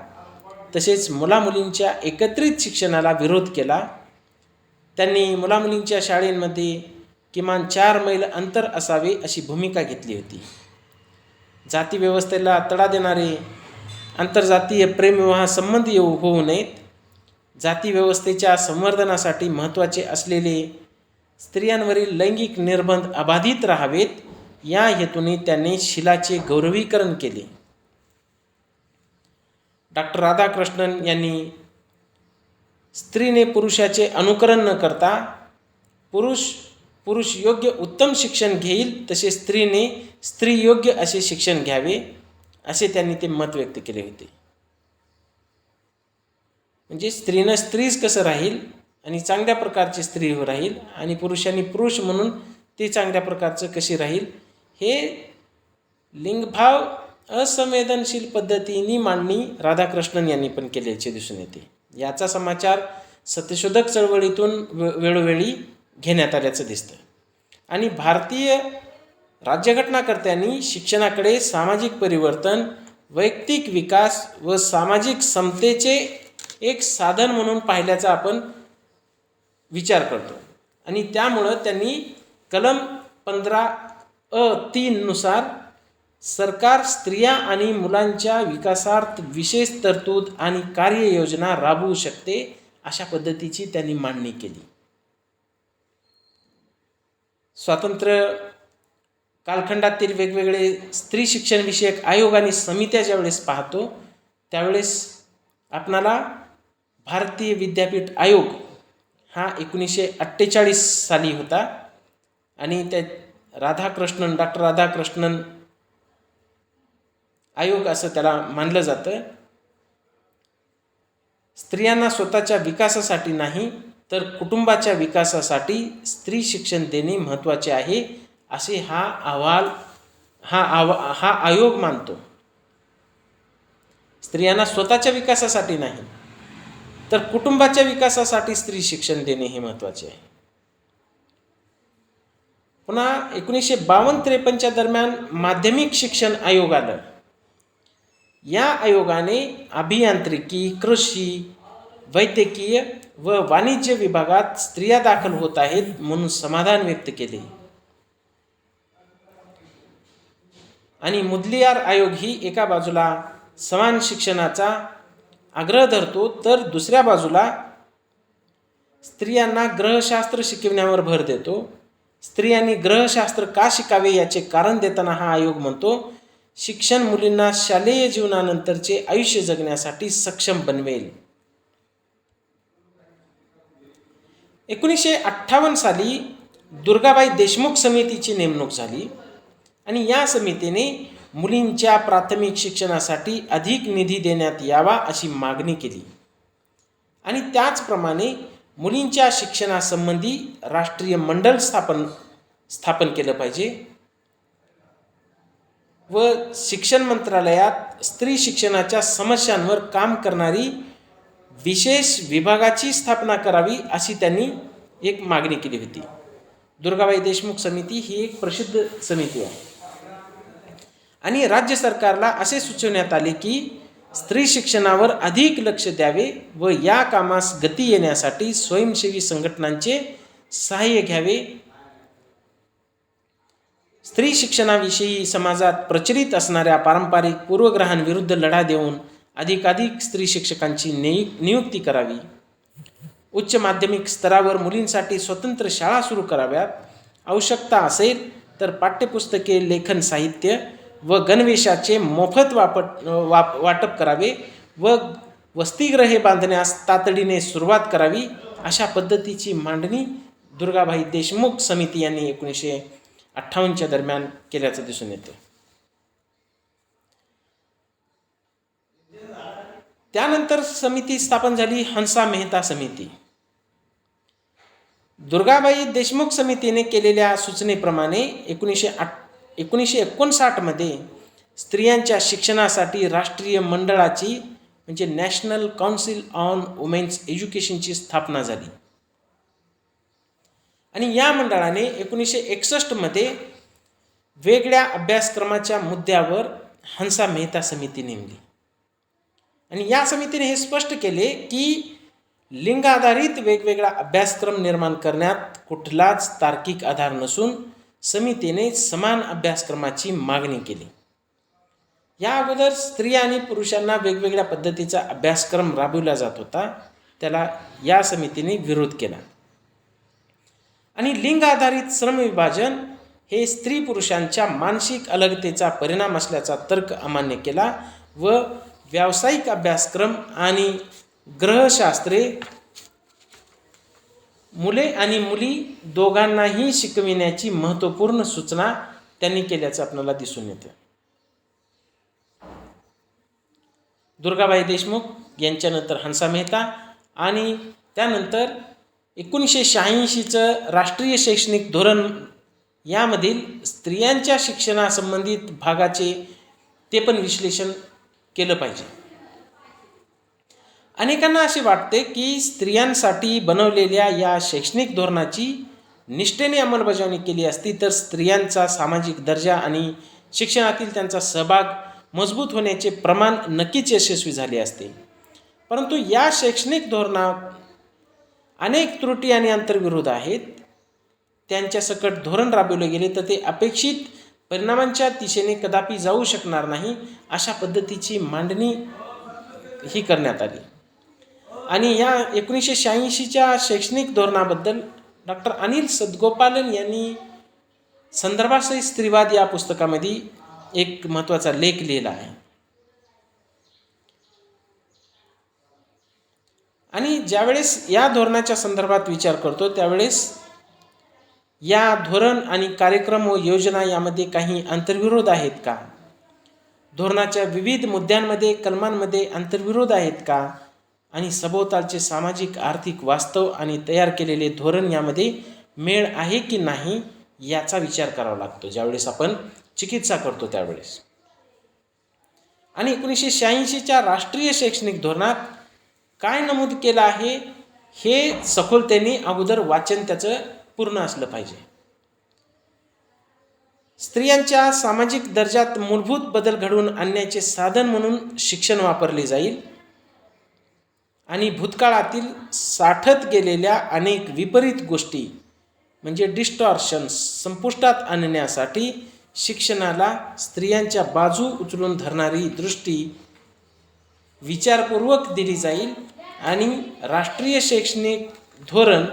A: तसेच मुलामुलींच्या एकत्रित शिक्षणाला विरोध केला. त्यांनी मुलामुलींच्या शाळेमध्ये किमान 4 मैल अंतर असावे अशी भूमिका घेतली होती. जातीव्यवस्थेला तडा देणारे आंतरजातीय प्रेमविवाह संबंध होऊ नयेत, जातीव्यवस्थेच्या संवर्धनासाठी महत्त्वाचे असलेले स्त्रियांवरील लैंगिक निर्बंध अबाधित राहावेत, या हेतूने त्यांनी शिलाचे गौरवीकरण केले. डॉक्टर राधाकृष्णन यांनी स्त्रीने पुरुषाचे अनुकरण न करता पुरुष योग्य उत्तम शिक्षण घेईल तसे स्त्रीने स्त्री योग्य असे शिक्षण घ्यावे, असे त्यांनी ते मत व्यक्त केले होते. म्हणजे स्त्रीनं स्त्रीच कसं राहील आणि चांगल्या प्रकारची स्त्री राहील आणि पुरुषांनी पुरुष म्हणून ते चांगल्या प्रकारचं कशी राहील, हे लिंगभाव असंवेदनशील पद्धतीने मांडणी राधाकृष्णन यांनी पण केल्याचे दिसून येते. याचा समाचार सत्यशोधक चळवळीतून वेळोवेळी घेण्यात आल्याचं दिसतं. आणि भारतीय राज्यघटनाकर्त्यांनी शिक्षणाकडे सामाजिक परिवर्तन, वैयक्तिक विकास व सामाजिक समतेचे एक साधन म्हणून पाहिल्याचा आपण विचार करतो. आणि त्यामुळं त्यांनी कलम 15(3) नुसार सरकार स्त्रिया आणि मुलांच्या विकासार्थ विशेष तरतूद आणि कार्ययोजना राबवू शकते, अशा पद्धतीची त्यांनी मांडणी केली. स्वातंत्र्य कालखंडातील वेगवेगळे स्त्री शिक्षण विषयक आयोग आणि समित्या ज्यावेळेस पाहतो त्यावेळेस आपणाला भारतीय विद्यापीठ आयोग हा 1948 साली होता आणि त्या डॉक्टर राधाकृष्णन आयोग असं त्याला मानलं जातं. स्त्रियांना स्वतःच्या विकासासाठी नाही तर कुटुंबाच्या विकासासाठी स्त्री शिक्षण देणे महत्त्वाचे आहे, असे हा आयोग मानतो. स्त्रियांना स्वतःच्या विकासासाठी नाही तर कुटुंबाच्या विकासासाठी स्त्री शिक्षण देणे हे महत्त्वाचे आहे. पुन्हा 1952-53 दरम्यान माध्यमिक शिक्षण आयोग आलं. या आयोगाने अभियांत्रिकी, कृषी, वैद्यकीय व वाणिज्य विभागात स्त्रिया दाखल होत आहेत म्हणून समाधान व्यक्त केले. आणि मुदलियार आयोग ही एका बाजूला समान शिक्षणाचा आग्रह धरतो तर दुसऱ्या बाजूला स्त्रियांना ग्रहशास्त्र शिकविण्यावर भर देतो. स्त्रियांनी ग्रहशास्त्र का शिकावे याचे कारण देताना हा आयोग म्हणतो, शिक्षण मुलींना शालेय जीवनानंतरचे आयुष्य जगण्यासाठी सक्षम बनवेल. 1958 साली दुर्गाबाई देशमुख समितीची नेमणूक झाली आणि या समितीने मुलींच्या प्राथमिक शिक्षणासाठी अधिक निधी देण्यात यावा अशी मागणी केली आणि त्याचप्रमाणे मुलींच्या शिक्षणासंबंधी राष्ट्रीय मंडळ स्थापन केलं पाहिजे व शिक्षण मंत्रालयात स्त्री शिक्षणाच्या समस्यांवर काम करणारी विशेष विभागाची स्थापना करावी अशी त्यांनी एक मागणी केली होती. दुर्गाबाई देशमुख समिती ही एक प्रसिद्ध समिती आहे आणि राज्य सरकारला असे सुचवण्यात आले की स्त्री शिक्षणावर अधिक लक्ष द्यावे व या कामास गती येण्यासाठी स्वयंसेवी संघटनांचे सहाय्य घ्यावे. स्त्री शिक्षणाविषयी समाजात प्रचलित असणाऱ्या पारंपरिक पूर्वग्रहांविरुद्ध लढा देऊन अधिकाधिक स्त्री शिक्षकांची नियुक्ती करावी. उच्च माध्यमिक स्तरावर मुलींसाठी स्वतंत्र शाळा सुरू कराव्यात. आवश्यकता असेल तर पाठ्यपुस्तके, लेखन साहित्य व गणवेशाचे मोफत वाटप करावे व वसतिगृहे बांधण्यास तातडीने सुरुवात करावी. अशा पद्धतीची मांडणी दुर्गाबाई देशमुख समिती यांनी 1958 दरम्यान केल्याचं दिसून येते. त्यानंतर समिती स्थापन झाली हंसा मेहता समिती. दुर्गाबाई देशमुख समितीने केलेल्या सूचनेप्रमाणे 1959 मध्ये स्त्रियांच्या शिक्षणासाठी राष्ट्रीय मंडळाची म्हणजे नॅशनल काउन्सिल ऑन वुमेन्स एज्युकेशनची स्थापना झाली आणि या मंडळाने 1961 मध्ये वेगळ्या अभ्यासक्रमाच्या मुद्द्यावर हंसा मेहता समिती नेमली आणि या समितीने हे स्पष्ट केले की लिंगाधारित वेगवेगळा अभ्यासक्रम निर्माण करण्यात कुठलाच तार्किक आधार नसून समितीने समान अभ्यासक्रमाची मागणी केली. या अगोदर स्त्रिया आणि पुरुषांना वेगवेगळ्या पद्धतीचा अभ्यासक्रम राबविला जात होता, त्याला या समितीने विरोध केला आणि लिंग आधारित श्रमविभाजन हे स्त्री पुरुषांच्या मानसिक अलगतेचा परिणाम असल्याचा तर्क अमान्य केला व व्यावसायिक अभ्यासक्रम आणि ग्रहशास्त्रे मुले आणि मुली दोघांनाही शिकविण्याची महत्त्वपूर्ण सूचना त्यांनी केल्याचं आपल्याला दिसून येतं. दुर्गाबाई देशमुख यांच्यानंतर हंसा मेहता आणि त्यानंतर 1986चं राष्ट्रीय शैक्षणिक धोरण यामधील स्त्रियांच्या शिक्षणासंबंधित भागाचे ते पण विश्लेषण केलं पाहिजे. अनेकांना असे वाटते की स्त्रियांसाठी बनवलेल्या या शैक्षणिक धोरणाची निष्ठेने अंमलबजावणी केली असती तर स्त्रियांचा सामाजिक दर्जा आणि शिक्षणातील त्यांचा सहभाग मजबूत होण्याचे प्रमाण नक्कीच यशस्वी झाले असते. परंतु या शैक्षणिक धोरणात अनेक त्रुटी आणि अंतर्विरोध आहेत. त्यांच्यासकट धोरण राबवले गेले तर ते अपेक्षित परिणामांच्या दिशेने कदापि जाऊ शकणार नाही अशा पद्धतीची मांडणी ही करण्यात आली आणि या 1986च्या शैक्षणिक धोरणाबद्दल डॉक्टर अनिल सदगोपालन यांनी संदर्भासहित स्त्रीवाद या पुस्तकामध्ये एक महत्त्वाचा लेख लिहिला आहे आणि ज्यावेळेस या धोरणाच्या संदर्भात विचार करतो त्यावेळेस या धोरण आणि कार्यक्रम व योजना यामध्ये काही अंतर्विरोध आहेत का, धोरणाच्या विविध मुद्द्यांमध्ये कलमांमध्ये अंतर्विरोध आहेत का, आणि सभोवतालचे सामाजिक आर्थिक वास्तव आणि तयार केलेले धोरण यामध्ये मेळ आहे की नाही याचा विचार करावा लागतो ज्यावेळेस आपण चिकित्सा करतो त्यावेळेस. आणि 1986च्या राष्ट्रीय शैक्षणिक धोरणात काय नमूद केलं आहे हे सखोलतेने अगोदर वाचन त्याचं पूर्ण असलं पाहिजे. स्त्रियांच्या सामाजिक दर्जात मूलभूत बदल घडवून आणण्याचे साधन म्हणून शिक्षण वापरले जाईल आणि भूतकाळातील साठत गेलेल्या अनेक विपरीत गोष्टी म्हणजे डिस्टॉर्शन्स संपुष्टात आणण्यासाठी शिक्षणाला स्त्रियांच्या बाजू उचलून धरणारी दृष्टी विचारपूर्वक दिली जाईल आणि राष्ट्रीय शैक्षणिक धोरण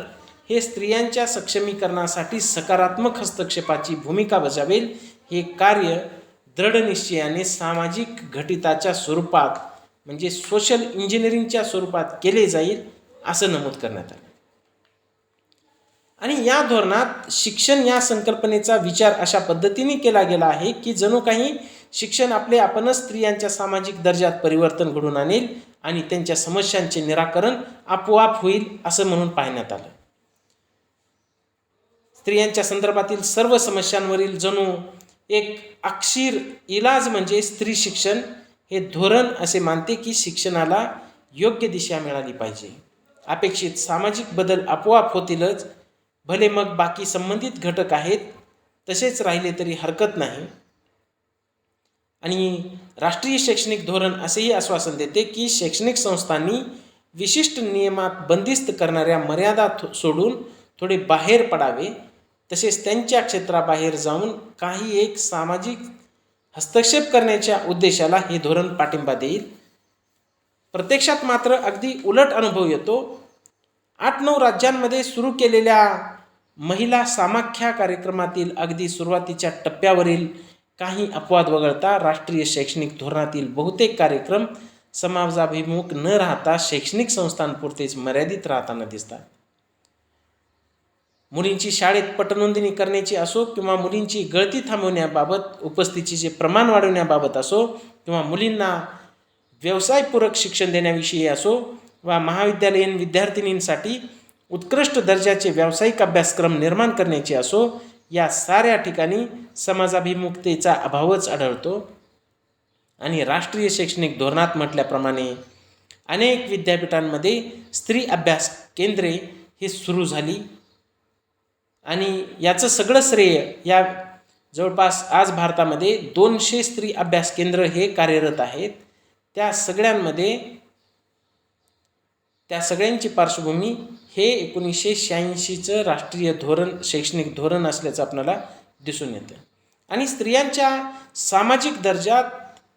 A: हे स्त्रियांच्या सक्षमीकरणासाठी सकारात्मक हस्तक्षेपाची भूमिका बजावेल. हे कार्य दृढनिश्चयाने सामाजिक घटिताच्या स्वरूपात म्हणजे सोशल इंजिनिअरिंगच्या स्वरूपात केले जाईल असं नमूद करण्यात आलं. आणि या धोरणात शिक्षण या संकल्पनेचा विचार अशा पद्धतीने केला गेला आहे की जणू काही शिक्षण आपले आपणच स्त्रियांच्या सामाजिक दर्जात परिवर्तन घडवून आणेल आणि त्यांच्या समस्यांचे निराकरण आपोआप होईल असं म्हणून पाहण्यात आलं. स्त्रियांच्या संदर्भातील सर्व समस्यांवरील जणू एक अक्षीर इलाज म्हणजे स्त्री शिक्षण हे धोरण असे मानते की शिक्षणाला योग्य दिशा मिळाली पाहिजे. अपेक्षित सामाजिक बदल आपोआप होतीलच, भले मग बाकी संबंधित घटक आहेत तसेच राहिले तरी हरकत नाही. आणि राष्ट्रीय शैक्षणिक धोरण असेही आश्वासन देते की शैक्षणिक संस्थांनी विशिष्ट नियमात बंदिस्त करणाऱ्या मर्यादा सोडून थोडे बाहेर पडावे, तसेच त्यांच्या क्षेत्राबाहेर जाऊन काही एक सामाजिक हस्तक्षेप करण्याच्या उद्देशाला हे धोरण पाठिंबा देईल. प्रत्यक्षात मात्र अगदी उलट अनुभव येतो. 8-9 राज्यांमध्ये सुरू केलेल्या महिला समाख्या कार्यक्रमातील अगदी सुरुवातीच्या टप्प्यावरील काही अपवाद वगळता राष्ट्रीय शैक्षणिक धोरणातील बहुतेक कार्यक्रम समाजाभिमुख न राहता शैक्षणिक संस्थांपुरतेच मर्यादित राहताना दिसतात. मुलींची शाळेत पटनोंदणी करण्याची असो किंवा मुलींची गळती थांबवण्याबाबत उपस्थितीचे प्रमाण वाढवण्याबाबत असो किंवा मुलींना व्यवसायपूरक शिक्षण देण्याविषयी असो वा महाविद्यालयीन विद्यार्थिनींसाठी उत्कृष्ट दर्जाचे व्यावसायिक अभ्यासक्रम निर्माण करण्याचे असो, या साऱ्या ठिकाणी समाजाभिमुखतेचा अभावच आढळतो. आणि राष्ट्रीय शैक्षणिक धोरणात म्हटल्याप्रमाणे अनेक विद्यापीठांमध्ये स्त्री अभ्यास केंद्रे ही सुरू झाली आणि याचं सगळं श्रेय या जवळपास आज भारतामध्ये 200 स्त्री अभ्यास केंद्र हे कार्यरत आहेत. त्या सगळ्यांची पार्श्वभूमी हे 1986चं राष्ट्रीय धोरण शैक्षणिक धोरण असल्याचं आपल्याला दिसून येतं. आणि स्त्रियांच्या सामाजिक दर्जात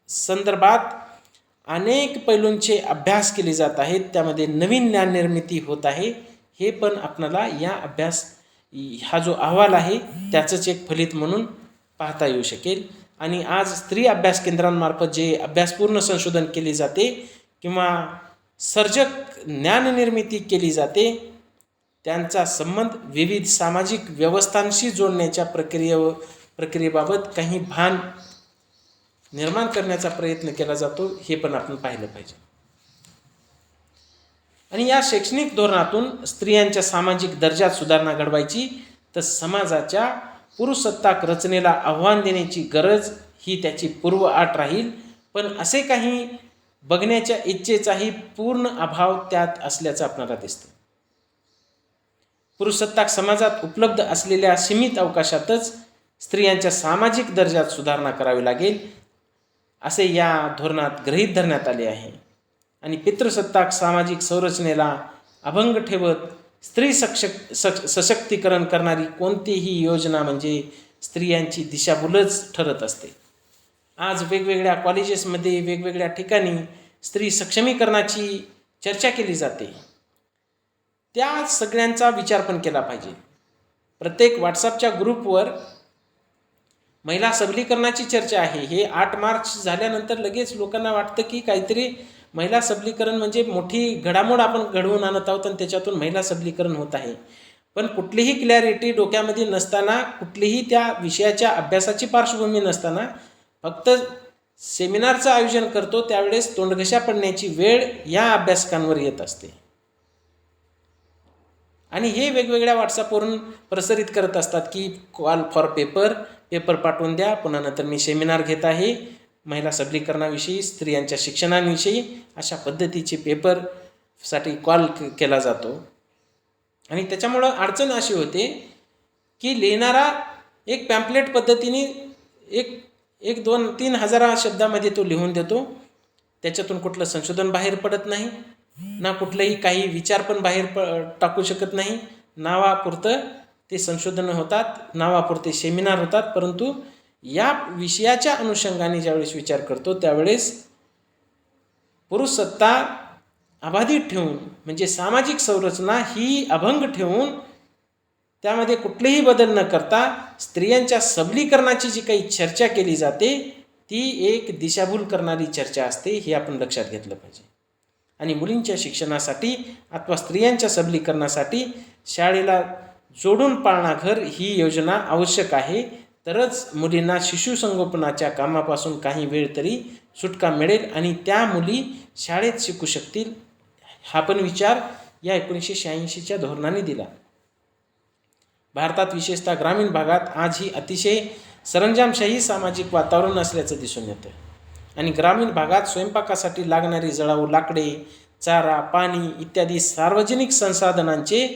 A: संदर्भात अनेक पैलूंचे अभ्यास केले जात आहेत. त्यामध्ये नवीन ज्ञान निर्मिती होत आहे. हे पण आपल्याला हा जो अहवाल आहे त्याचंच एक फलित म्हणून पाहता येऊ शकेल. आणि आज स्त्री अभ्यास केंद्रांमार्फत जे अभ्यासपूर्ण संशोधन केले जाते किंवा सर्जक ज्ञाननिर्मिती केली जाते त्यांचा संबंध विविध सामाजिक व्यवस्थांशी जोडण्याच्या प्रक्रियेबाबत काही भान निर्माण करण्याचा प्रयत्न केला जातो, हे पण आपण पाहिलं पाहिजे. आणि या शैक्षणिक धोरणातून स्त्रियांच्या सामाजिक दर्जात सुधारणा घडवायची तर समाजाच्या पुरुषसत्ताक रचनेला आव्हान देण्याची गरज ही त्याची पूर्व अट राहील. पण असे काही बघण्याच्या इच्छेचाही पूर्ण अभाव त्यात असल्याचं आपल्याला दिसतं. पुरुषसत्ताक समाजात उपलब्ध असलेल्या सीमित अवकाशातच स्त्रियांच्या सामाजिक दर्जात सुधारणा करावी लागेल असे या धोरणात गृहीत धरण्यात आले आहे. आणि पितृसत्ताक सामाजिक संरचनेला अभंग ठेवत स्त्री सशक्तीकरण करणारी कोणतीही योजना म्हणजे स्त्रियांची दिशाभूलच ठरत असते. आज वेगवेगळ्या कॉलेजेसमध्ये वेगवेगळ्या ठिकाणी स्त्री सक्षमीकरणाची चर्चा केली जाते. त्या सगळ्यांचा विचार पण केला पाहिजे. प्रत्येक व्हॉट्सअपच्या ग्रुपवर महिला सबलीकरणाची चर्चा आहे. हे 8 मार्च झाल्यानंतर लगेच लोकांना वाटतं की काहीतरी महिला सबलीकरण म्हणजे मोठी घडामोड आपण घडवून आणत आहोत आणि त्याच्यातून महिला सबलीकरण होत आहे. पण कुठलीही क्लॅरिटी डोक्यामध्ये नसताना, कुठलीही त्या विषयाच्या अभ्यासाची पार्श्वभूमी नसताना फक्त सेमिनारचं आयोजन करतो त्यावेळेस तोंडघशा पडण्याची वेळ या अभ्यासकांवर येत असते आणि हे वेगवेगळ्या व्हॉट्सअपवरून प्रसारित करत असतात की कॉल फॉर पेपर पाठवून द्या, पुन्हा नंतर मी सेमिनार घेत आहे महिला सबलीकरणाविषयी, स्त्रियांच्या शिक्षणाविषयी, अशा पद्धतीचे पेपरसाठी कॉल केला जातो. आणि त्याच्यामुळं अडचण अशी होते की लिहिणारा एक पॅम्पलेट पद्धतीने एक 2-3 हजार शब्दामध्ये तो लिहून देतो. त्याच्यातून कुठलं संशोधन बाहेर पडत नाही, ना कुठलंही काही विचार पण बाहेर टाकू शकत नाही. नावापुरतं ते संशोधन होतात, नावापुरते सेमिनार होतात, परंतु या विषयाच्या अनुषंगाने ज्यावेळेस विचार करतो त्यावेळेस पुरुष सत्ता अबाधित ठेवून, म्हणजे सामाजिक संरचना ही अभंग ठेवून त्यामध्ये कुठलेही बदल न करता स्त्रियांच्या सबलीकरणाची जी काही चर्चा केली जाते ती एक दिशाभूल करणारी चर्चा असते, हे आपण लक्षात घेतलं पाहिजे. आणि मुलींच्या शिक्षणासाठी अथवा स्त्रियांच्या सबलीकरणासाठी शाळेला जोडून पाळणाघर ही योजना आवश्यक आहे. तरच मुलींना शिशुसंगोपनाच्या कामापासून काही वेळ तरी सुटका मिळेल आणि त्या मुली शाळेत शिकू शकतील. हा पण विचार या 1986च्या धोरणाने दिला. भारतात विशेषतः ग्रामीण भागात आज ही अतिशय सरंजामशाही सामाजिक वातावरण असल्याचं दिसून येतं आणि ग्रामीण भागात स्वयंपाकासाठी लागणारी जळाऊ लाकडे, चारा, पाणी इत्यादी सार्वजनिक संसाधनांचे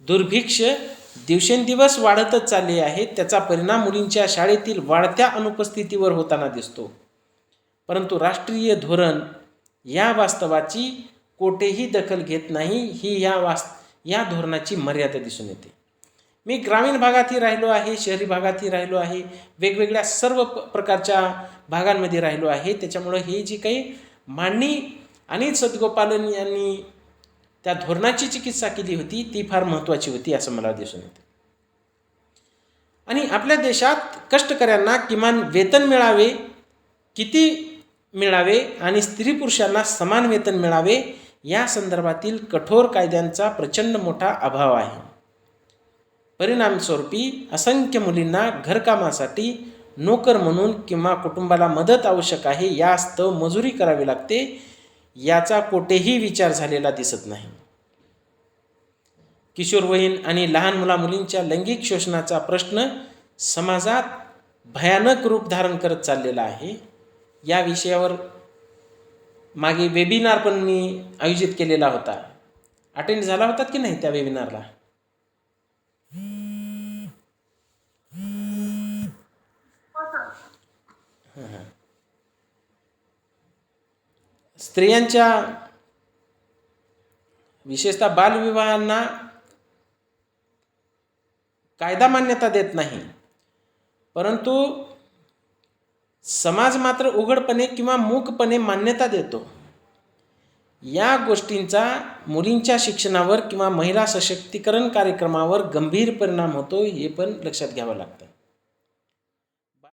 A: दुर्भिक्ष दिवसेंदिवस वाढतच चालले आहेत. त्याचा परिणाम मुलींच्या शाळेतील वाढत्या अनुपस्थितीवर होताना दिसतो. परंतु राष्ट्रीय धोरण या वास्तवाची कोठेही दखल घेत नाही. ही या धोरणाची मर्यादा दिसून येते. मी ग्रामीण भागातही राहिलो आहे, शहरी भागातही राहिलो आहे, वेगवेगळ्या सर्व प्रकारच्या भागांमध्ये राहिलो आहे. त्याच्यामुळं हे जी काही मांडणी आणि सदगोपालन यांनी त्या धोरणाची चिकित्सा केली होती ती फार महत्त्वाची होती असं मला दिसून येतं. आणि आपल्या देशात कष्टकऱ्यांना किमान वेतन मिळावे, किती मिळावे आणि स्त्री पुरुषांना समान वेतन मिळावे या संदर्भातील कठोर कायद्यांचा प्रचंड मोठा अभाव आहे. परिणामस्वरूपी असंख्य मुलींना घरकामासाठी नोकर म्हणून किंवा कुटुंबाला मदत आवश्यक आहे यास्तव मजुरी करावी लागते. याचा कोठेही विचार झालेला दिसत नाही. किशोरवयीन आणि लहान मुलींच्या लैंगिक शोषणाचा प्रश्न समाजात भयानक रूप धारण करत चाललेला आहे. या विषयावर मागे वेबिनार पण मी आयोजित केलेला होता. अटेंड झाला होतात की नाही त्या वेबिनारला? स्त्रियांच्या विशेषतः बालविवाहांना कायदा मान्यता देत नाही, परंतु समाज मात्र उघडपणे किंवा मूकपणे मान्यता देतो. या गोष्टींचा मुलींच्या शिक्षणावर किंवा महिला सशक्तीकरण कार्यक्रमावर गंभीर परिणाम होतो, हे पण लक्षात घ्यावं लागतं.